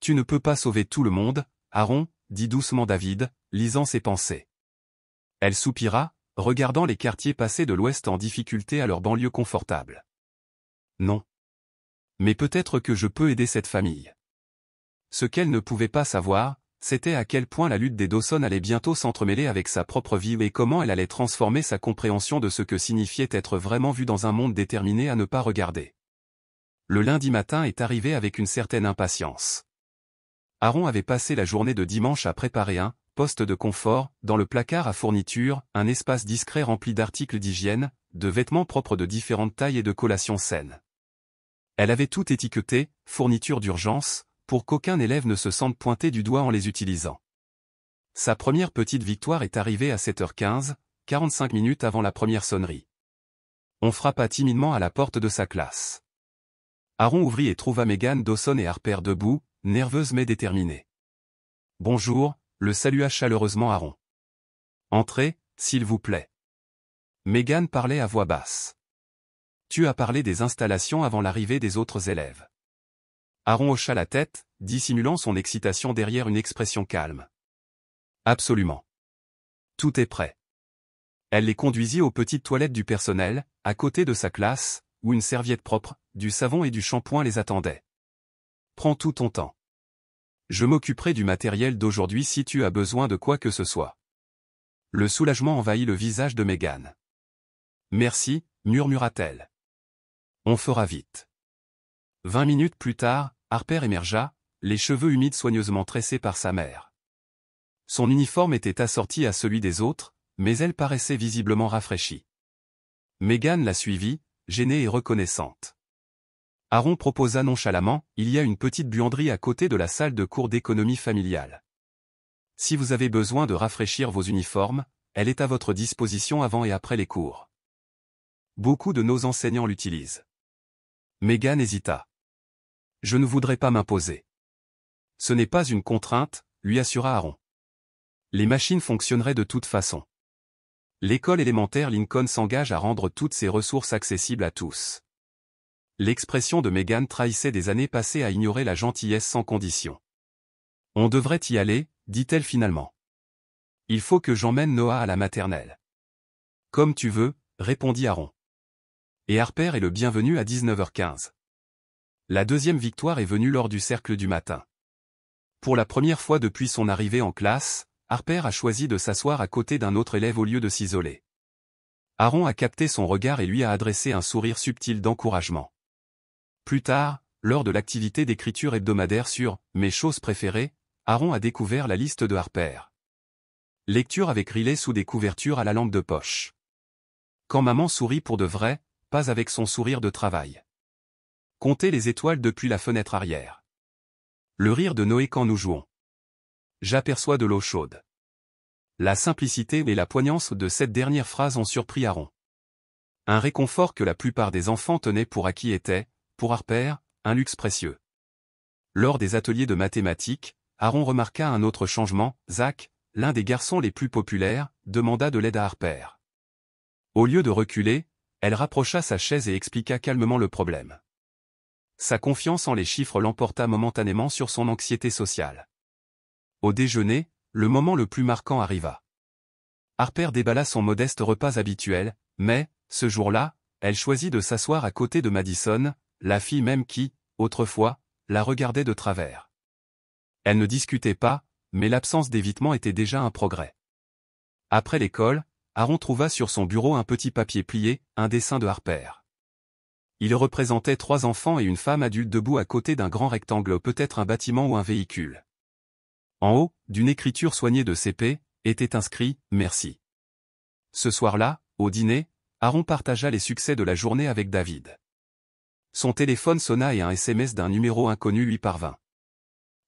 Tu ne peux pas sauver tout le monde, Aaron, dit doucement David, lisant ses pensées. Elle soupira, regardant les quartiers passés de l'Ouest en difficulté à leur banlieue confortable. Non. Mais peut-être que je peux aider cette famille. Ce qu'elle ne pouvait pas savoir, c'était à quel point la lutte des Dawson allait bientôt s'entremêler avec sa propre vie et comment elle allait transformer sa compréhension de ce que signifiait être vraiment vue dans un monde déterminé à ne pas regarder. Le lundi matin est arrivé avec une certaine impatience. Aaron avait passé la journée de dimanche à préparer un poste de confort, dans le placard à fournitures, un espace discret rempli d'articles d'hygiène, de vêtements propres de différentes tailles et de collations saines. Elle avait tout étiqueté, fournitures d'urgence, pour qu'aucun élève ne se sente pointé du doigt en les utilisant. Sa première petite victoire est arrivée à 7h15, 45 minutes avant la première sonnerie. On frappa timidement à la porte de sa classe. Aaron ouvrit et trouva Meghan Dawson et Harper debout, nerveuse mais déterminée. « Bonjour », le salua chaleureusement Aaron. « Entrez, s'il vous plaît. » Megan parlait à voix basse. Tu as parlé des installations avant l'arrivée des autres élèves. Aaron hocha la tête, dissimulant son excitation derrière une expression calme. Absolument. Tout est prêt. Elle les conduisit aux petites toilettes du personnel, à côté de sa classe, où une serviette propre, du savon et du shampoing les attendaient. Prends tout ton temps. Je m'occuperai du matériel d'aujourd'hui si tu as besoin de quoi que ce soit. Le soulagement envahit le visage de Megan. Merci, murmura-t-elle. On fera vite. 20 minutes plus tard, Harper émergea, les cheveux humides soigneusement tressés par sa mère. Son uniforme était assorti à celui des autres, mais elle paraissait visiblement rafraîchie. Megan la suivit, gênée et reconnaissante. Aaron proposa nonchalamment, il y a une petite buanderie à côté de la salle de cours d'économie familiale. Si vous avez besoin de rafraîchir vos uniformes, elle est à votre disposition avant et après les cours. Beaucoup de nos enseignants l'utilisent. Megan hésita. Je ne voudrais pas m'imposer. Ce n'est pas une contrainte, lui assura Aaron. Les machines fonctionneraient de toute façon. L'école élémentaire Lincoln s'engage à rendre toutes ses ressources accessibles à tous. L'expression de Megan trahissait des années passées à ignorer la gentillesse sans condition. On devrait y aller, dit-elle finalement. Il faut que j'emmène Noah à la maternelle. Comme tu veux, répondit Aaron. Et Harper est le bienvenu à 19h15. La deuxième victoire est venue lors du cercle du matin. Pour la première fois depuis son arrivée en classe, Harper a choisi de s'asseoir à côté d'un autre élève au lieu de s'isoler. Aaron a capté son regard et lui a adressé un sourire subtil d'encouragement. Plus tard, lors de l'activité d'écriture hebdomadaire sur « Mes choses préférées », Aaron a découvert la liste de Harper. Lecture avec Riley sous des couvertures à la lampe de poche. Quand maman sourit pour de vrai, pas avec son sourire de travail. Compter les étoiles depuis la fenêtre arrière. Le rire de Noé quand nous jouons. J'aperçois de l'eau chaude. La simplicité et la poignance de cette dernière phrase ont surpris Aaron. Un réconfort que la plupart des enfants tenaient pour acquis était, pour Harper, un luxe précieux. Lors des ateliers de mathématiques, Aaron remarqua un autre changement. Zach, l'un des garçons les plus populaires, demanda de l'aide à Harper. Au lieu de reculer, elle rapprocha sa chaise et expliqua calmement le problème. Sa confiance en les chiffres l'emporta momentanément sur son anxiété sociale. Au déjeuner, le moment le plus marquant arriva. Harper déballa son modeste repas habituel, mais, ce jour-là, elle choisit de s'asseoir à côté de Madison, la fille même qui, autrefois, la regardait de travers. Elle ne discutait pas, mais l'absence d'évitement était déjà un progrès. Après l'école, Aaron trouva sur son bureau un petit papier plié, un dessin de Harper. Il représentait 3 enfants et une femme adulte debout à côté d'un grand rectangle, peut-être un bâtiment ou un véhicule. En haut, d'une écriture soignée de CP, était inscrit « Merci ». Ce soir-là, au dîner, Aaron partagea les succès de la journée avec David. Son téléphone sonna et un SMS d'un numéro inconnu lui parvint.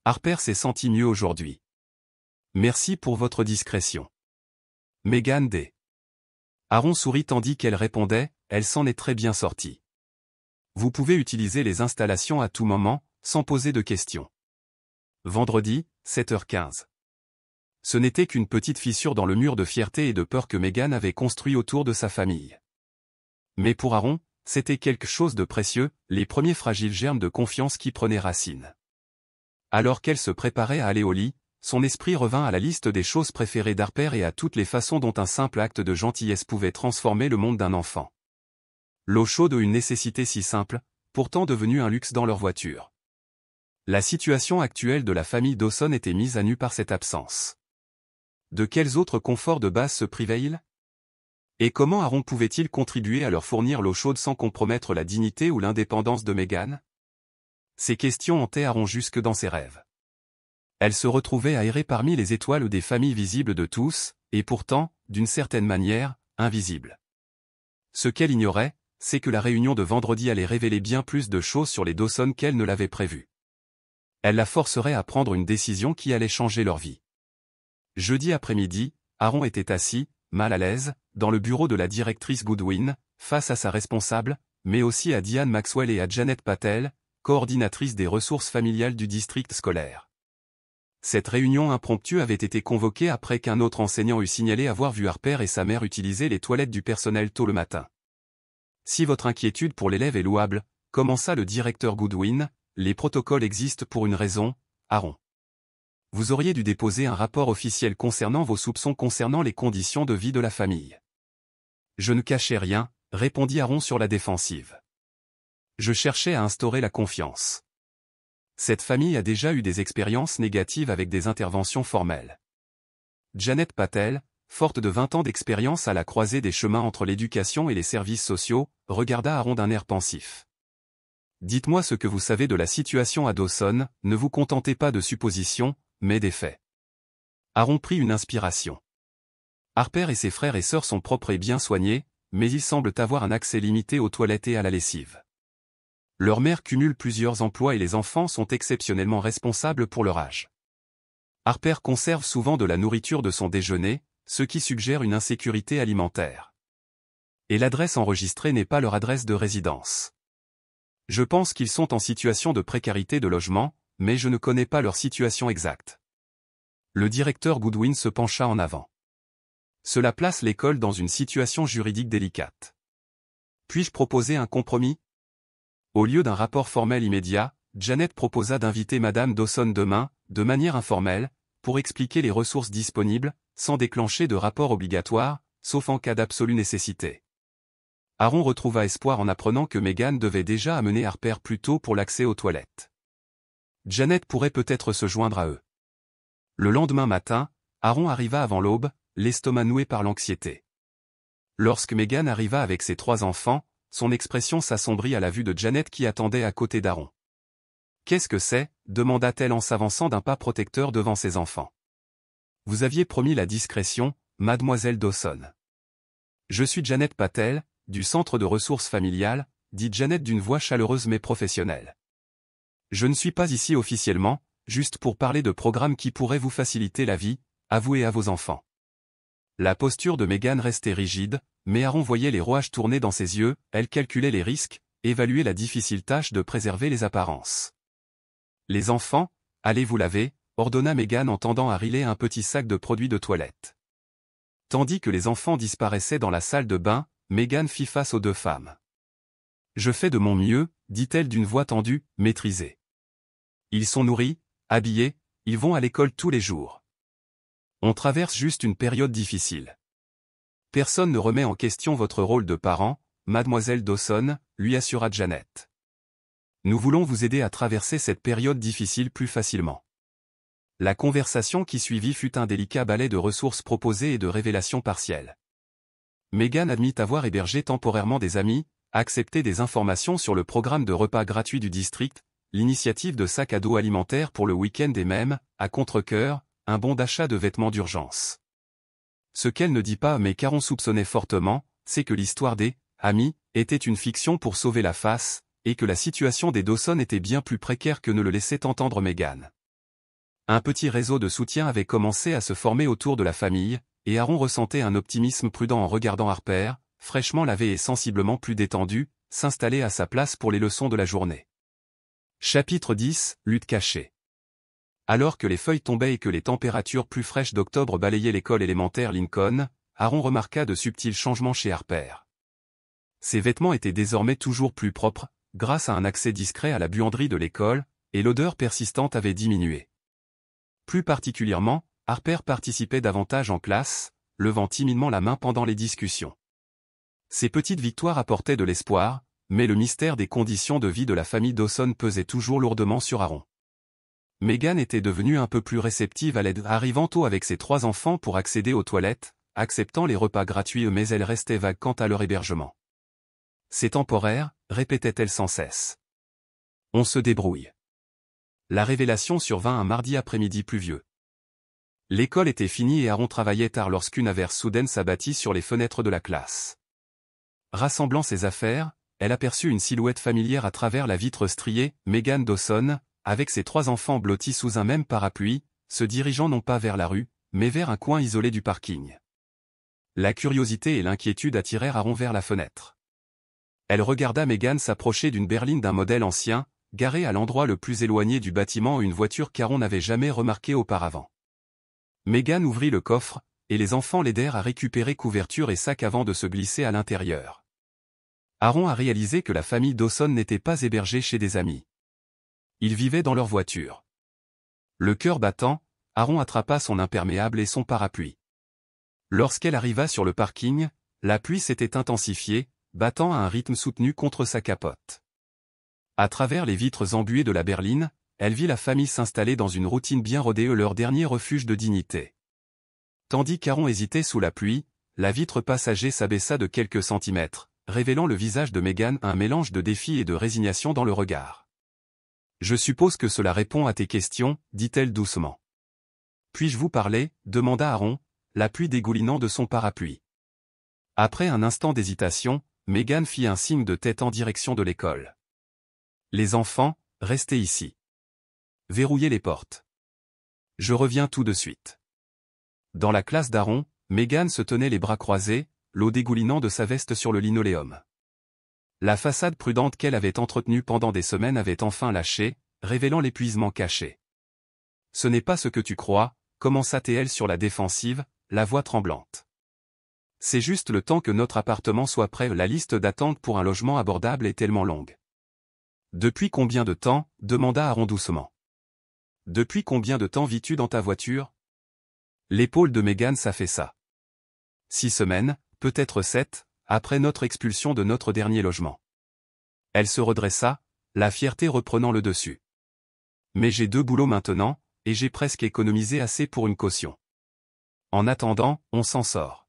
Harper s'est senti mieux aujourd'hui. Merci pour votre discrétion. Megan D. Aaron sourit tandis qu'elle répondait, elle s'en est très bien sortie. Vous pouvez utiliser les installations à tout moment, sans poser de questions. Vendredi, 7h15. Ce n'était qu'une petite fissure dans le mur de fierté et de peur que Megan avait construit autour de sa famille. Mais pour Aaron, c'était quelque chose de précieux, les premiers fragiles germes de confiance qui prenaient racine. Alors qu'elle se préparait à aller au lit, son esprit revint à la liste des choses préférées d'Harper et à toutes les façons dont un simple acte de gentillesse pouvait transformer le monde d'un enfant. L'eau chaude, une nécessité si simple, pourtant devenue un luxe dans leur voiture. La situation actuelle de la famille Dawson était mise à nu par cette absence. De quels autres conforts de base se privaient-ils? Et comment Aaron pouvait-il contribuer à leur fournir l'eau chaude sans compromettre la dignité ou l'indépendance de Megan? Ces questions hantaient Aaron jusque dans ses rêves. Elle se retrouvait à errer parmi les étoiles des familles visibles de tous, et pourtant, d'une certaine manière, invisibles. Ce qu'elle ignorait, c'est que la réunion de vendredi allait révéler bien plus de choses sur les Dawson qu'elle ne l'avait prévu. Elle la forcerait à prendre une décision qui allait changer leur vie. Jeudi après-midi, Aaron était assis, mal à l'aise, dans le bureau de la directrice Goodwin, face à sa responsable, mais aussi à Diane Maxwell et à Janet Patel, coordinatrice des ressources familiales du district scolaire. Cette réunion impromptue avait été convoquée après qu'un autre enseignant eut signalé avoir vu Harper et sa mère utiliser les toilettes du personnel tôt le matin. Si votre inquiétude pour l'élève est louable, commença le directeur Goodwin, les protocoles existent pour une raison, Aaron. Vous auriez dû déposer un rapport officiel concernant vos soupçons concernant les conditions de vie de la famille. Je ne cachais rien, répondit Aaron sur la défensive. Je cherchais à instaurer la confiance. Cette famille a déjà eu des expériences négatives avec des interventions formelles. Janet Patel, forte de 20 ans d'expérience à la croisée des chemins entre l'éducation et les services sociaux, regarda Aaron d'un air pensif. Dites-moi ce que vous savez de la situation à Dawson, ne vous contentez pas de suppositions, mais des faits. Aaron prit une inspiration. Harper et ses frères et sœurs sont propres et bien soignés, mais ils semblent avoir un accès limité aux toilettes et à la lessive. Leur mère cumule plusieurs emplois et les enfants sont exceptionnellement responsables pour leur âge. Harper conserve souvent de la nourriture de son déjeuner, ce qui suggère une insécurité alimentaire. Et l'adresse enregistrée n'est pas leur adresse de résidence. Je pense qu'ils sont en situation de précarité de logement, mais je ne connais pas leur situation exacte. Le directeur Goodwin se pencha en avant. Cela place l'école dans une situation juridique délicate. Puis-je proposer un compromis? Au lieu d'un rapport formel immédiat, Janet proposa d'inviter Madame Dawson demain, de manière informelle, pour expliquer les ressources disponibles, sans déclencher de rapport obligatoire, sauf en cas d'absolue nécessité. Aaron retrouva espoir en apprenant que Megan devait déjà amener Harper plus tôt pour l'accès aux toilettes. Janet pourrait peut-être se joindre à eux. Le lendemain matin, Aaron arriva avant l'aube, l'estomac noué par l'anxiété. Lorsque Megan arriva avec ses 3 enfants, son expression s'assombrit à la vue de Janet qui attendait à côté d'Aaron. « Qu'est-ce que c'est » demanda-t-elle en s'avançant d'un pas protecteur devant ses enfants. « Vous aviez promis la discrétion, mademoiselle Dawson. »« Je suis Janet Patel, du Centre de ressources familiales » dit Janet d'une voix chaleureuse mais professionnelle. « Je ne suis pas ici officiellement, juste pour parler de programmes qui pourraient vous faciliter la vie, à vous et à vos enfants. » La posture de Megan restait rigide, mais Aaron voyait les rouages tourner dans ses yeux, elle calculait les risques, évaluait la difficile tâche de préserver les apparences. « Les enfants, allez vous laver » ordonna Megan en tendant à Riley un petit sac de produits de toilette. Tandis que les enfants disparaissaient dans la salle de bain, Megan fit face aux 2 femmes. « Je fais de mon mieux » dit-elle d'une voix tendue, maîtrisée. « Ils sont nourris, habillés, ils vont à l'école tous les jours. On traverse juste une période difficile. Personne ne remet en question votre rôle de parent, mademoiselle Dawson, lui assura Janet. Nous voulons vous aider à traverser cette période difficile plus facilement. » La conversation qui suivit fut un délicat ballet de ressources proposées et de révélations partielles. Megan admit avoir hébergé temporairement des amis, accepté des informations sur le programme de repas gratuits du district, l'initiative de sacs à dos alimentaires pour le week-end et même, à contre-cœur, un bon d'achat de vêtements d'urgence. Ce qu'elle ne dit pas mais qu'Aaron soupçonnait fortement, c'est que l'histoire des « amis » était une fiction pour sauver la face, et que la situation des Dawson était bien plus précaire que ne le laissait entendre Megan. Un petit réseau de soutien avait commencé à se former autour de la famille, et Aaron ressentait un optimisme prudent en regardant Harper, fraîchement lavé et sensiblement plus détendu, s'installer à sa place pour les leçons de la journée. Chapitre 10, lutte cachée. Alors que les feuilles tombaient et que les températures plus fraîches d'octobre balayaient l'école élémentaire Lincoln, Aaron remarqua de subtils changements chez Harper. Ses vêtements étaient désormais toujours plus propres, grâce à un accès discret à la buanderie de l'école, et l'odeur persistante avait diminué. Plus particulièrement, Harper participait davantage en classe, levant timidement la main pendant les discussions. Ces petites victoires apportaient de l'espoir, mais le mystère des conditions de vie de la famille Dawson pesait toujours lourdement sur Aaron. Megan était devenue un peu plus réceptive à l'aide, arrivant tôt avec ses 3 enfants pour accéder aux toilettes, acceptant les repas gratuits mais elle restait vague quant à leur hébergement. « C'est temporaire » répétait-elle sans cesse. « On se débrouille. » La révélation survint un mardi après-midi pluvieux. L'école était finie et Aaron travaillait tard lorsqu'une averse soudaine s'abattit sur les fenêtres de la classe. Rassemblant ses affaires, elle aperçut une silhouette familière à travers la vitre striée, Megan Dawson, avec ses 3 enfants blottis sous un même parapluie, se dirigeant non pas vers la rue, mais vers un coin isolé du parking. La curiosité et l'inquiétude attirèrent Aaron vers la fenêtre. Elle regarda Megan s'approcher d'une berline d'un modèle ancien, garée à l'endroit le plus éloigné du bâtiment une voiture qu'Aaron n'avait jamais remarquée auparavant. Megan ouvrit le coffre, et les enfants l'aidèrent à récupérer couverture et sac avant de se glisser à l'intérieur. Aaron a réalisé que la famille Dawson n'était pas hébergée chez des amis. Ils vivaient dans leur voiture. Le cœur battant, Aaron attrapa son imperméable et son parapluie. Lorsqu'elle arriva sur le parking, la pluie s'était intensifiée, battant à un rythme soutenu contre sa capote. À travers les vitres embuées de la berline, elle vit la famille s'installer dans une routine bien rodée, leur dernier refuge de dignité. Tandis qu'Aaron hésitait sous la pluie, la vitre passager s'abaissa de quelques centimètres, révélant le visage de Megan, un mélange de défi et de résignation dans le regard. « Je suppose que cela répond à tes questions, dit-elle doucement. « Puis-je vous parler » demanda Aaron, la pluie dégoulinant de son parapluie. Après un instant d'hésitation, Megan fit un signe de tête en direction de l'école. « Les enfants, restez ici. Verrouillez les portes. Je reviens tout de suite. » Dans la classe d'Aaron, Megan se tenait les bras croisés, l'eau dégoulinant de sa veste sur le linoléum. La façade prudente qu'elle avait entretenue pendant des semaines avait enfin lâché, révélant l'épuisement caché. « Ce n'est pas ce que tu crois », commença-t-elle sur la défensive, la voix tremblante. « C'est juste le temps que notre appartement soit prêt. La liste d'attente pour un logement abordable est tellement longue. » « Depuis combien de temps » demanda Aaron doucement. « Depuis combien de temps vis-tu dans ta voiture » L'épaule de Megan s'affaissa. 6 semaines, peut-être 7, après notre expulsion de notre dernier logement. Elle se redressa, la fierté reprenant le dessus. « Mais j'ai 2 boulots maintenant, et j'ai presque économisé assez pour une caution. En attendant, on s'en sort. »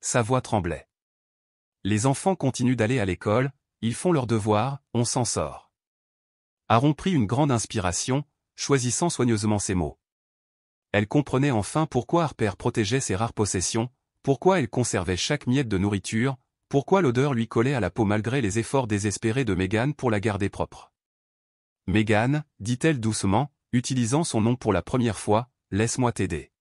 Sa voix tremblait. « Les enfants continuent d'aller à l'école, ils font leurs devoirs, on s'en sort. » Aaron prit une grande inspiration, choisissant soigneusement ses mots. Elle comprenait enfin pourquoi Harper protégeait ses rares possessions, pourquoi elle conservait chaque miette de nourriture, pourquoi l'odeur lui collait à la peau malgré les efforts désespérés de Megan pour la garder propre. « Megan, dit-elle doucement, utilisant son nom pour la première fois, laisse-moi t'aider.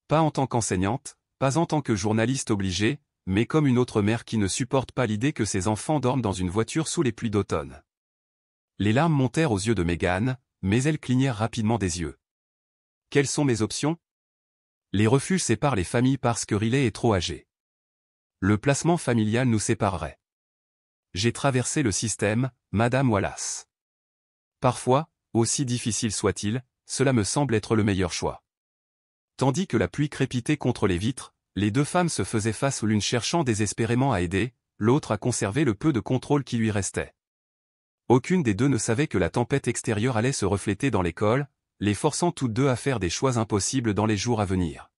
Pas en tant qu'enseignante, pas en tant que journaliste obligée, mais comme une autre mère qui ne supporte pas l'idée que ses enfants dorment dans une voiture sous les pluies d'automne. » Les larmes montèrent aux yeux de Megan, mais elles clignèrent rapidement des yeux. « Quelles sont mes options ? Les refuges séparent les familles parce que Riley est trop âgé. Le placement familial nous séparerait. J'ai traversé le système, Madame Wallace. Parfois, aussi difficile soit-il, cela me semble être le meilleur choix. » Tandis que la pluie crépitait contre les vitres, les 2 femmes se faisaient face, l'une cherchant désespérément à aider, l'autre à conserver le peu de contrôle qui lui restait. Aucune des 2 ne savait que la tempête extérieure allait se refléter dans l'école, les forçant toutes 2 à faire des choix impossibles dans les jours à venir.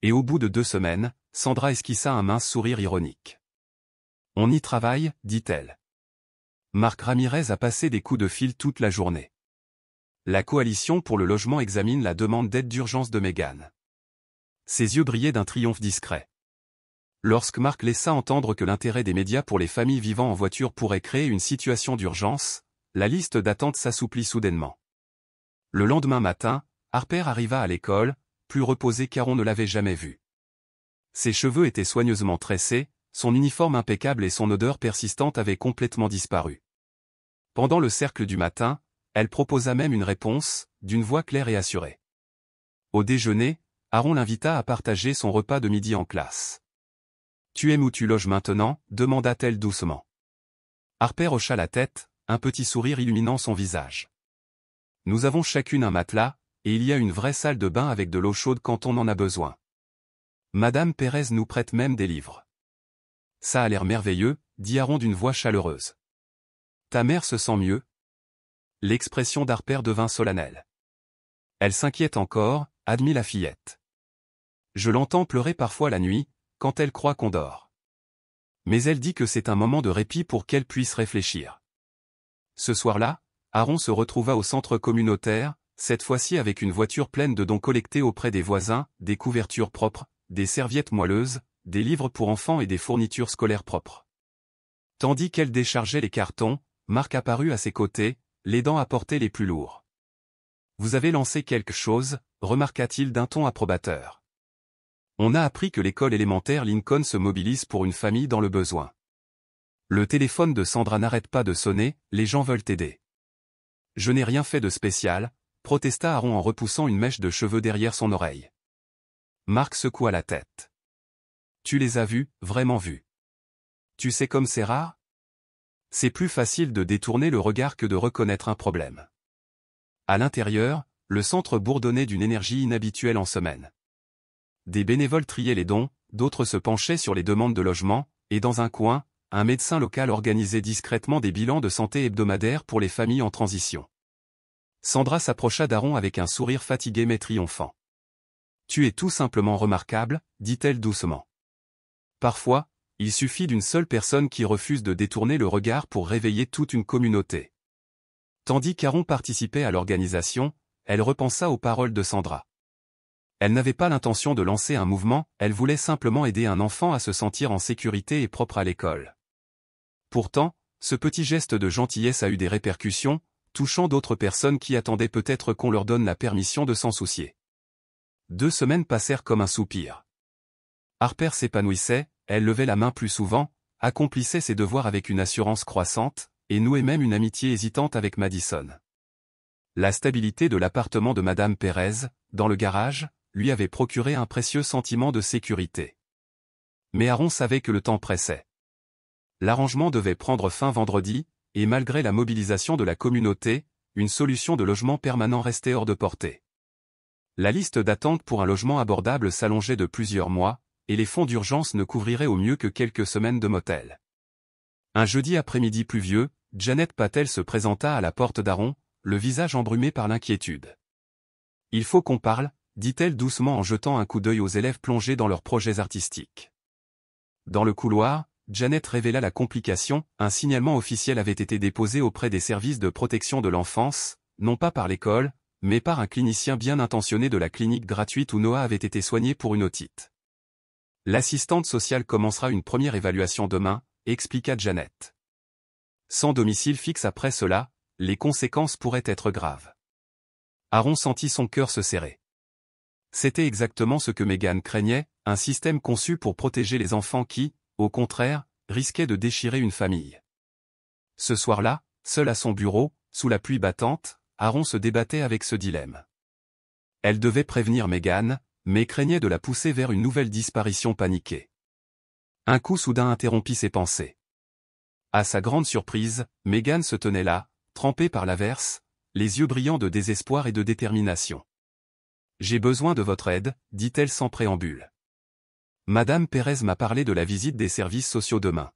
Et au bout de 2 semaines, Sandra esquissa un mince sourire ironique. « On y travaille, dit-elle. Marc Ramirez a passé des coups de fil toute la journée. La coalition pour le logement examine la demande d'aide d'urgence de Megan. » Ses yeux brillaient d'un triomphe discret. Lorsque Marc laissa entendre que l'intérêt des médias pour les familles vivant en voiture pourrait créer une situation d'urgence, la liste d'attente s'assouplit soudainement. Le lendemain matin, Harper arriva à l'école, plus reposé qu'Aaron ne l'avait jamais vu. Ses cheveux étaient soigneusement tressés, son uniforme impeccable et son odeur persistante avaient complètement disparu. Pendant le cercle du matin, elle proposa même une réponse, d'une voix claire et assurée. Au déjeuner, Aaron l'invita à partager son repas de midi en classe. « Tu aimes où tu loges maintenant » demanda-t-elle doucement. Harper hocha la tête, un petit sourire illuminant son visage. « Nous avons chacune un matelas, et il y a une vraie salle de bain avec de l'eau chaude quand on en a besoin. Madame Pérez nous prête même des livres. »« Ça a l'air merveilleux, » dit Aaron d'une voix chaleureuse. « Ta mère se sent mieux ?» L'expression d'Harper devint solennelle. « Elle s'inquiète encore » admit la fillette. « Je l'entends pleurer parfois la nuit, quand elle croit qu'on dort. Mais elle dit que c'est un moment de répit pour qu'elle puisse réfléchir. » Ce soir-là, Aaron se retrouva au centre communautaire, cette fois-ci avec une voiture pleine de dons collectés auprès des voisins, des couvertures propres, des serviettes moelleuses, des livres pour enfants et des fournitures scolaires propres. Tandis qu'elle déchargeait les cartons, Marc apparut à ses côtés, l'aidant à porter les plus lourds. « Vous avez lancé quelque chose » remarqua-t-il d'un ton approbateur. « On a appris que l'école élémentaire Lincoln se mobilise pour une famille dans le besoin. Le téléphone de Sandra n'arrête pas de sonner, les gens veulent t'aider. Je n'ai rien fait de spécial, protesta Aaron en repoussant une mèche de cheveux derrière son oreille. Marc secoua la tête. Tu les as vus, vraiment vus. Tu sais comme c'est rare? C'est plus facile de détourner le regard que de reconnaître un problème. À l'intérieur, le centre bourdonnait d'une énergie inhabituelle en semaine. Des bénévoles triaient les dons, d'autres se penchaient sur les demandes de logement, et dans un coin, un médecin local organisait discrètement des bilans de santé hebdomadaires pour les familles en transition. Sandra s'approcha d'Aaron avec un sourire fatigué mais triomphant. « Tu es tout simplement remarquable », dit-elle doucement. Parfois, il suffit d'une seule personne qui refuse de détourner le regard pour réveiller toute une communauté. Tandis qu'Aaron participait à l'organisation, elle repensa aux paroles de Sandra. Elle n'avait pas l'intention de lancer un mouvement, elle voulait simplement aider un enfant à se sentir en sécurité et propre à l'école. Pourtant, ce petit geste de gentillesse a eu des répercussions, touchant d'autres personnes qui attendaient peut-être qu'on leur donne la permission de s'en soucier. 2 semaines passèrent comme un soupir. Harper s'épanouissait, elle levait la main plus souvent, accomplissait ses devoirs avec une assurance croissante, et nouait même une amitié hésitante avec Madison. La stabilité de l'appartement de Madame Pérez, dans le garage, lui avait procuré un précieux sentiment de sécurité. Mais Aaron savait que le temps pressait. L'arrangement devait prendre fin vendredi, et malgré la mobilisation de la communauté, une solution de logement permanent restait hors de portée. La liste d'attente pour un logement abordable s'allongeait de plusieurs mois, et les fonds d'urgence ne couvriraient au mieux que quelques semaines de motel. Un jeudi après-midi pluvieux, Janet Patel se présenta à la porte d'Aaron, le visage embrumé par l'inquiétude. « Il faut qu'on parle », dit-elle doucement en jetant un coup d'œil aux élèves plongés dans leurs projets artistiques. Dans le couloir, Janet révéla la complication, un signalement officiel avait été déposé auprès des services de protection de l'enfance, non pas par l'école, mais par un clinicien bien intentionné de la clinique gratuite où Noah avait été soigné pour une otite. L'assistante sociale commencera une première évaluation demain, expliqua Janet. Sans domicile fixe après cela, les conséquences pourraient être graves. Aaron sentit son cœur se serrer. C'était exactement ce que Megan craignait, un système conçu pour protéger les enfants qui, au contraire, risquaient de déchirer une famille. Ce soir-là, seul à son bureau, sous la pluie battante, Aaron se débattait avec ce dilemme. Elle devait prévenir Megan, mais craignait de la pousser vers une nouvelle disparition paniquée. Un coup soudain interrompit ses pensées. À sa grande surprise, Megan se tenait là, trempée par l'averse, les yeux brillants de désespoir et de détermination. « J'ai besoin de votre aide », dit-elle sans préambule. « Madame Pérez m'a parlé de la visite des services sociaux demain. »«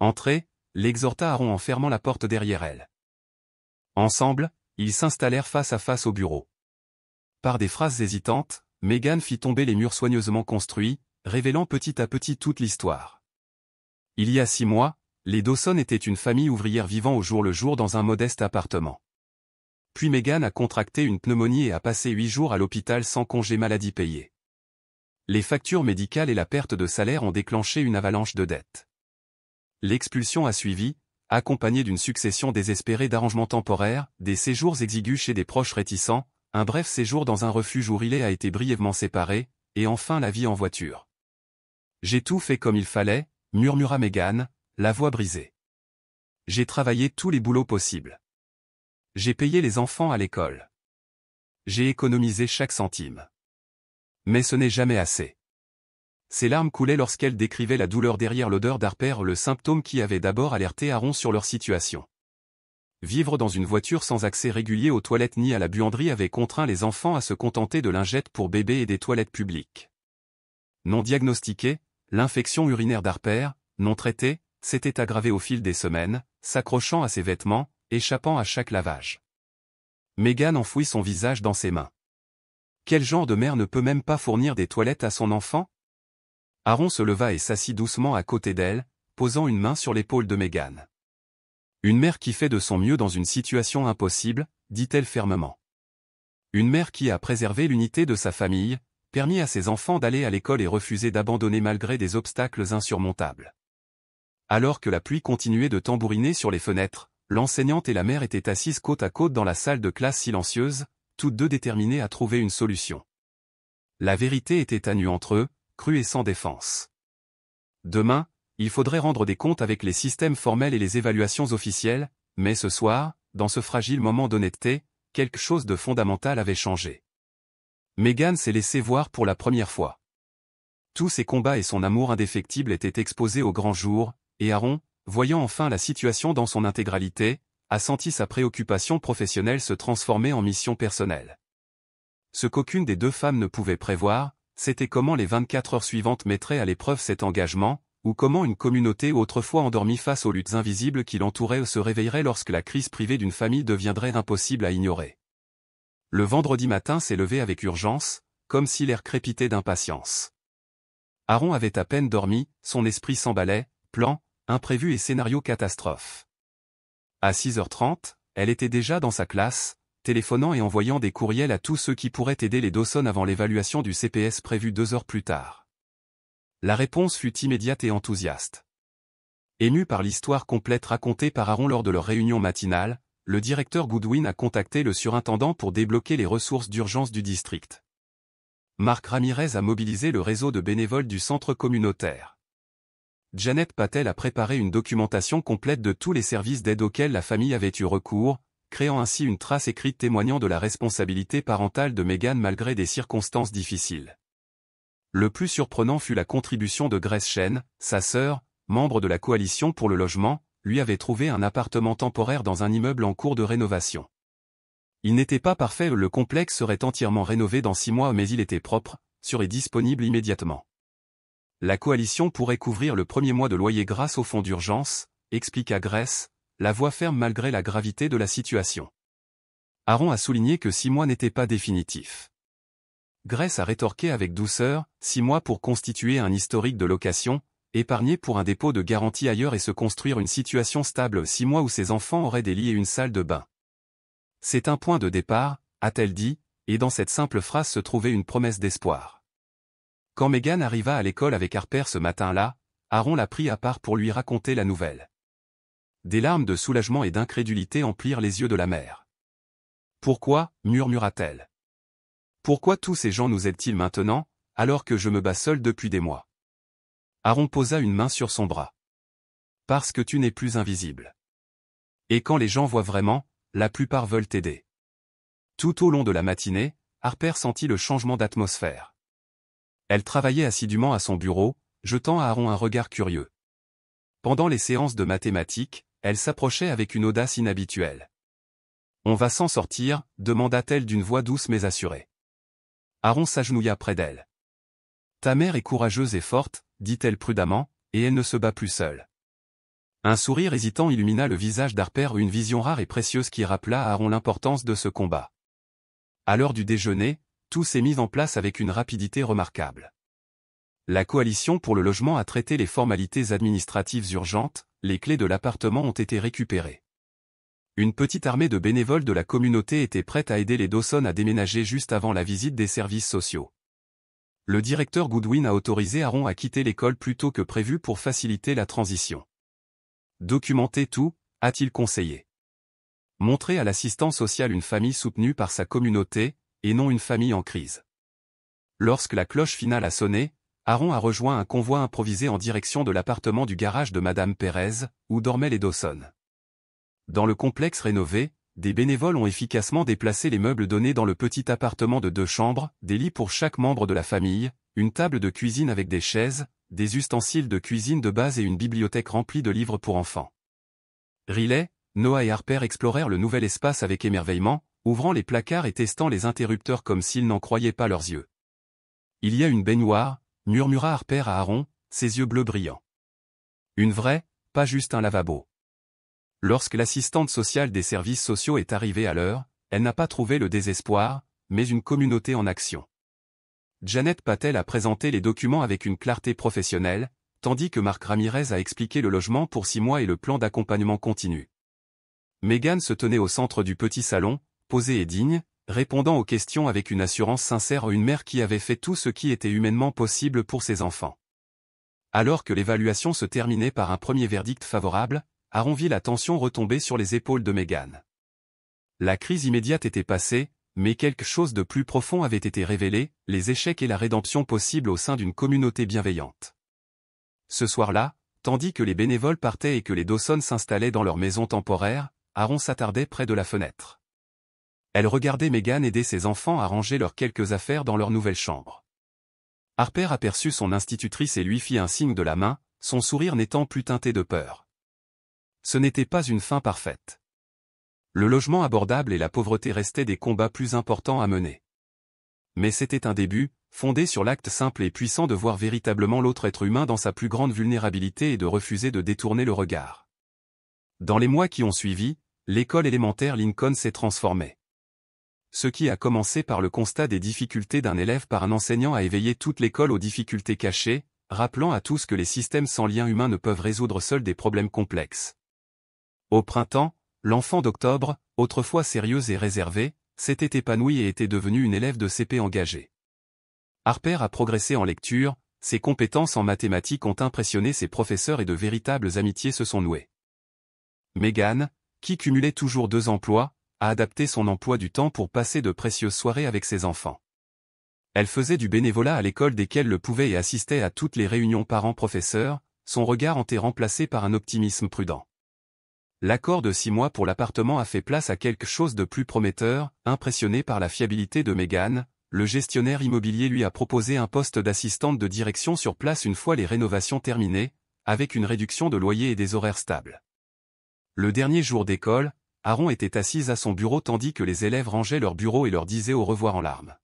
Entrez », l'exhorta Aaron en fermant la porte derrière elle. Ensemble, ils s'installèrent face à face au bureau. Par des phrases hésitantes, Megan fit tomber les murs soigneusement construits, révélant petit à petit toute l'histoire. Il y a 6 mois, les Dawson étaient une famille ouvrière vivant au jour le jour dans un modeste appartement. Puis Megan a contracté une pneumonie et a passé 8 jours à l'hôpital sans congé maladie payé. Les factures médicales et la perte de salaire ont déclenché une avalanche de dettes. L'expulsion a suivi, accompagnée d'une succession désespérée d'arrangements temporaires, des séjours exigus chez des proches réticents, un bref séjour dans un refuge où Riley a été brièvement séparé, et enfin la vie en voiture. « J'ai tout fait comme il fallait », murmura Megan, la voix brisée. « J'ai travaillé tous les boulots possibles. J'ai payé les enfants à l'école. J'ai économisé chaque centime. Mais ce n'est jamais assez. » Ses larmes coulaient lorsqu'elle décrivait la douleur derrière l'odeur d'Harper, le symptôme qui avait d'abord alerté Aaron sur leur situation. Vivre dans une voiture sans accès régulier aux toilettes ni à la buanderie avait contraint les enfants à se contenter de lingettes pour bébés et des toilettes publiques. Non diagnostiquée, l'infection urinaire d'Harper, non traitée, s'était aggravée au fil des semaines, s'accrochant à ses vêtements, échappant à chaque lavage. Megan enfouit son visage dans ses mains. Quel genre de mère ne peut même pas fournir des toilettes à son enfant? Aaron se leva et s'assit doucement à côté d'elle, posant une main sur l'épaule de Megan. Une mère qui fait de son mieux dans une situation impossible, dit-elle fermement. Une mère qui a préservé l'unité de sa famille, permis à ses enfants d'aller à l'école et refusé d'abandonner malgré des obstacles insurmontables. Alors que la pluie continuait de tambouriner sur les fenêtres, l'enseignante et la mère étaient assises côte à côte dans la salle de classe silencieuse, toutes deux déterminées à trouver une solution. La vérité était à nu entre eux, crue et sans défense. Demain, il faudrait rendre des comptes avec les systèmes formels et les évaluations officielles, mais ce soir, dans ce fragile moment d'honnêteté, quelque chose de fondamental avait changé. Meghan s'est laissée voir pour la première fois. Tous ses combats et son amour indéfectible étaient exposés au grand jour, et Aaron, voyant enfin la situation dans son intégralité, a senti sa préoccupation professionnelle se transformer en mission personnelle. Ce qu'aucune des deux femmes ne pouvait prévoir, c'était comment les 24 heures suivantes mettraient à l'épreuve cet engagement, ou comment une communauté autrefois endormie face aux luttes invisibles qui l'entouraient se réveillerait lorsque la crise privée d'une famille deviendrait impossible à ignorer. Le vendredi matin s'est levé avec urgence, comme si l'air crépitait d'impatience. Aaron avait à peine dormi, son esprit s'emballait, plans, imprévus et scénarios catastrophes. À 6h30, elle était déjà dans sa classe, téléphonant et envoyant des courriels à tous ceux qui pourraient aider les Dawson avant l'évaluation du CPS prévue 2 heures plus tard. La réponse fut immédiate et enthousiaste. Ému par l'histoire complète racontée par Aaron lors de leur réunion matinale, le directeur Goodwin a contacté le surintendant pour débloquer les ressources d'urgence du district. Mark Ramirez a mobilisé le réseau de bénévoles du centre communautaire. Janet Patel a préparé une documentation complète de tous les services d'aide auxquels la famille avait eu recours, créant ainsi une trace écrite témoignant de la responsabilité parentale de Meghan malgré des circonstances difficiles. Le plus surprenant fut la contribution de Grace Chen, sa sœur, membre de la coalition pour le logement, lui avait trouvé un appartement temporaire dans un immeuble en cours de rénovation. Il n'était pas parfait, le complexe serait entièrement rénové dans 6 mois mais il était propre, sûr et disponible immédiatement. La coalition pourrait couvrir le premier mois de loyer grâce au fonds d'urgence, expliqua Grace, la voix ferme malgré la gravité de la situation. Aaron a souligné que 6 mois n'étaient pas définitifs. Grace a rétorqué avec douceur, 6 mois pour constituer un historique de location, épargner pour un dépôt de garantie ailleurs et se construire une situation stable, 6 mois où ses enfants auraient des lits et une salle de bain. C'est un point de départ, a-t-elle dit, et dans cette simple phrase se trouvait une promesse d'espoir. Quand Meghan arriva à l'école avec Harper ce matin-là, Aaron l'a pris à part pour lui raconter la nouvelle. Des larmes de soulagement et d'incrédulité emplirent les yeux de la mère. « Pourquoi » murmura-t-elle. « Pourquoi tous ces gens nous aident-ils maintenant, alors que je me bats seul depuis des mois ?» Aaron posa une main sur son bras. « Parce que tu n'es plus invisible. Et quand les gens voient vraiment, la plupart veulent t'aider. » Tout au long de la matinée, Harper sentit le changement d'atmosphère. Elle travaillait assidûment à son bureau, jetant à Aaron un regard curieux. Pendant les séances de mathématiques, elle s'approchait avec une audace inhabituelle. « On va s'en sortir » demanda-t-elle d'une voix douce mais assurée. Aaron s'agenouilla près d'elle. « Ta mère est courageuse et forte » dit-elle prudemment, et elle ne se bat plus seule. Un sourire hésitant illumina le visage d'Harper, une vision rare et précieuse qui rappela à Aaron l'importance de ce combat. À l'heure du déjeuner, tout s'est mis en place avec une rapidité remarquable. La coalition pour le logement a traité les formalités administratives urgentes, les clés de l'appartement ont été récupérées. Une petite armée de bénévoles de la communauté était prête à aider les Dawson à déménager juste avant la visite des services sociaux. Le directeur Goodwin a autorisé Aaron à quitter l'école plus tôt que prévu pour faciliter la transition. Documenter tout, a-t-il conseillé. Montrer à l'assistant social une famille soutenue par sa communauté, et non une famille en crise. Lorsque la cloche finale a sonné, Aaron a rejoint un convoi improvisé en direction de l'appartement du garage de Madame Perez, où dormaient les Dawson. Dans le complexe rénové, des bénévoles ont efficacement déplacé les meubles donnés dans le petit appartement de 2 chambres, des lits pour chaque membre de la famille, une table de cuisine avec des chaises, des ustensiles de cuisine de base et une bibliothèque remplie de livres pour enfants. Riley, Noah et Harper explorèrent le nouvel espace avec émerveillement, ouvrant les placards et testant les interrupteurs comme s'ils n'en croyaient pas leurs yeux. « Il y a une baignoire » murmura Harper à Aaron, ses yeux bleus brillants. « Une vraie, pas juste un lavabo. » Lorsque l'assistante sociale des services sociaux est arrivée à l'heure, elle n'a pas trouvé le désespoir, mais une communauté en action. Janet Patel a présenté les documents avec une clarté professionnelle, tandis que Mark Ramirez a expliqué le logement pour 6 mois et le plan d'accompagnement continu. Meghan se tenait au centre du petit salon, posée et digne, répondant aux questions avec une assurance sincère, une mère qui avait fait tout ce qui était humainement possible pour ses enfants. Alors que l'évaluation se terminait par un premier verdict favorable, Aaron vit la tension retomber sur les épaules de Meghan. La crise immédiate était passée, mais quelque chose de plus profond avait été révélé, les échecs et la rédemption possible au sein d'une communauté bienveillante. Ce soir-là, tandis que les bénévoles partaient et que les Dawson s'installaient dans leur maison temporaire, Aaron s'attardait près de la fenêtre. Elle regardait Meghan aider ses enfants à ranger leurs quelques affaires dans leur nouvelle chambre. Harper aperçut son institutrice et lui fit un signe de la main, son sourire n'étant plus teinté de peur. Ce n'était pas une fin parfaite. Le logement abordable et la pauvreté restaient des combats plus importants à mener. Mais c'était un début, fondé sur l'acte simple et puissant de voir véritablement l'autre être humain dans sa plus grande vulnérabilité et de refuser de détourner le regard. Dans les mois qui ont suivi, l'école élémentaire Lincoln s'est transformée. Ce qui a commencé par le constat des difficultés d'un élève par un enseignant a éveillé toute l'école aux difficultés cachées, rappelant à tous que les systèmes sans lien humain ne peuvent résoudre seuls des problèmes complexes. Au printemps, l'enfant d'octobre, autrefois sérieuse et réservée, s'était épanouie et était devenue une élève de CP engagée. Harper a progressé en lecture, ses compétences en mathématiques ont impressionné ses professeurs et de véritables amitiés se sont nouées. Meghan, qui cumulait toujours 2 emplois, a adapté son emploi du temps pour passer de précieuses soirées avec ses enfants. Elle faisait du bénévolat à l'école desquelles le pouvait et assistait à toutes les réunions parents-professeurs, son regard était remplacé par un optimisme prudent. L'accord de 6 mois pour l'appartement a fait place à quelque chose de plus prometteur, impressionné par la fiabilité de Meghan, le gestionnaire immobilier lui a proposé un poste d'assistante de direction sur place une fois les rénovations terminées, avec une réduction de loyer et des horaires stables. Le dernier jour d'école, Aaron était assise à son bureau tandis que les élèves rangeaient leur bureau et leur disaient au revoir en larmes.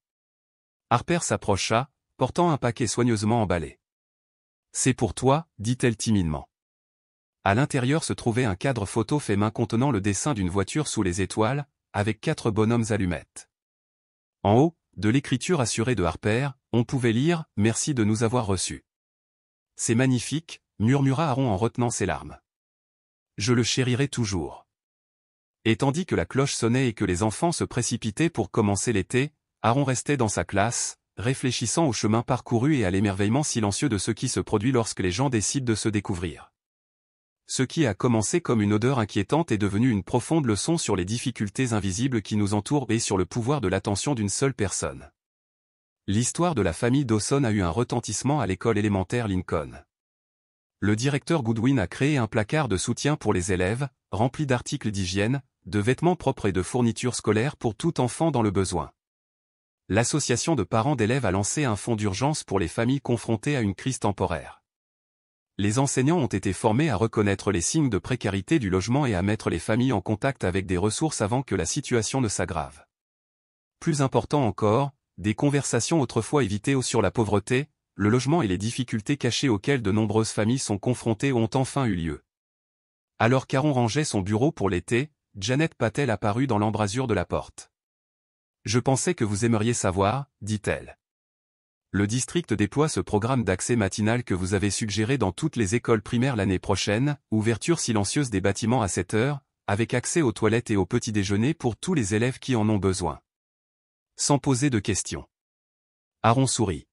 Harper s'approcha, portant un paquet soigneusement emballé. « C'est pour toi, dit-elle timidement. » À l'intérieur se trouvait un cadre photo fait main contenant le dessin d'une voiture sous les étoiles, avec 4 bonhommes allumettes. En haut, de l'écriture assurée de Harper, on pouvait lire « Merci de nous avoir reçus ». « C'est magnifique », murmura Aaron en retenant ses larmes. « Je le chérirai toujours. » Et tandis que la cloche sonnait et que les enfants se précipitaient pour commencer l'été, Aaron restait dans sa classe, réfléchissant au chemin parcouru et à l'émerveillement silencieux de ce qui se produit lorsque les gens décident de se découvrir. Ce qui a commencé comme une odeur inquiétante est devenu une profonde leçon sur les difficultés invisibles qui nous entourent et sur le pouvoir de l'attention d'une seule personne. L'histoire de la famille Dawson a eu un retentissement à l'école élémentaire Lincoln. Le directeur Goodwin a créé un placard de soutien pour les élèves, rempli d'articles d'hygiène, de vêtements propres et de fournitures scolaires pour tout enfant dans le besoin. L'association de parents d'élèves a lancé un fonds d'urgence pour les familles confrontées à une crise temporaire. Les enseignants ont été formés à reconnaître les signes de précarité du logement et à mettre les familles en contact avec des ressources avant que la situation ne s'aggrave. Plus important encore, des conversations autrefois évitées sur la pauvreté, le logement et les difficultés cachées auxquelles de nombreuses familles sont confrontées ont enfin eu lieu. Alors qu'Aaron rangeait son bureau pour l'été, Janet Patel apparut dans l'embrasure de la porte. « Je pensais que vous aimeriez savoir, » dit-elle. Le district déploie ce programme d'accès matinal que vous avez suggéré dans toutes les écoles primaires l'année prochaine, ouverture silencieuse des bâtiments à 7 heures, avec accès aux toilettes et au petit déjeuner pour tous les élèves qui en ont besoin. Sans poser de questions. Aaron sourit.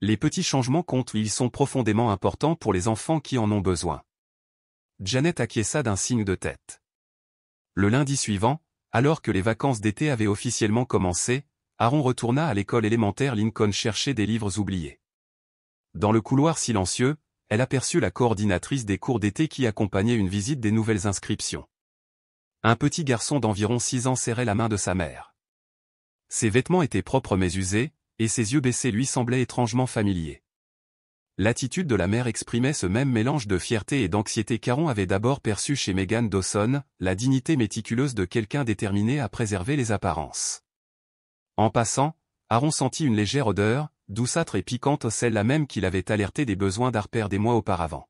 Les petits changements comptent, ils sont profondément importants pour les enfants qui en ont besoin. Janet acquiesça d'un signe de tête. Le lundi suivant, alors que les vacances d'été avaient officiellement commencé, Aaron retourna à l'école élémentaire Lincoln chercher des livres oubliés. Dans le couloir silencieux, elle aperçut la coordinatrice des cours d'été qui accompagnait une visite des nouvelles inscriptions. Un petit garçon d'environ 6 ans serrait la main de sa mère. Ses vêtements étaient propres mais usés, et ses yeux baissés lui semblaient étrangement familiers. L'attitude de la mère exprimait ce même mélange de fierté et d'anxiété qu'Aaron avait d'abord perçu chez Meghan Dawson, la dignité méticuleuse de quelqu'un déterminé à préserver les apparences. En passant, Aaron sentit une légère odeur, douceâtre et piquante, celle-là même qu'il avait alerté des besoins d'Harper des mois auparavant.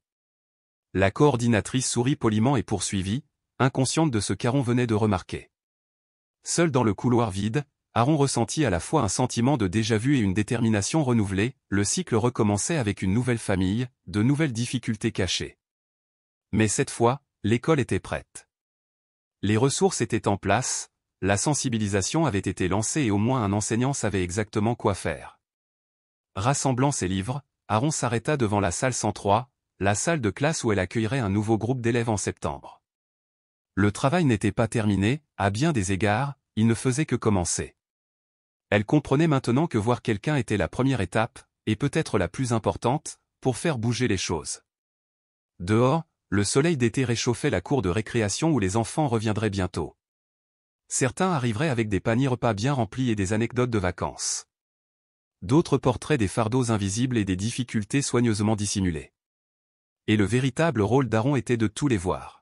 La coordinatrice sourit poliment et poursuivit, inconsciente de ce qu'Aaron venait de remarquer. Seul dans le couloir vide, Aaron ressentit à la fois un sentiment de déjà-vu et une détermination renouvelée, le cycle recommençait avec une nouvelle famille, de nouvelles difficultés cachées. Mais cette fois, l'école était prête. Les ressources étaient en place, la sensibilisation avait été lancée et au moins un enseignant savait exactement quoi faire. Rassemblant ses livres, Aaron s'arrêta devant la salle 103, la salle de classe où elle accueillerait un nouveau groupe d'élèves en septembre. Le travail n'était pas terminé, à bien des égards, il ne faisait que commencer. Elle comprenait maintenant que voir quelqu'un était la première étape, et peut-être la plus importante, pour faire bouger les choses. Dehors, Le soleil d'été réchauffait la cour de récréation où les enfants reviendraient bientôt. Certains arriveraient avec des paniers repas bien remplis et des anecdotes de vacances. D'autres porteraient des fardeaux invisibles et des difficultés soigneusement dissimulées. Et le véritable rôle d'Aaron était de tous les voir.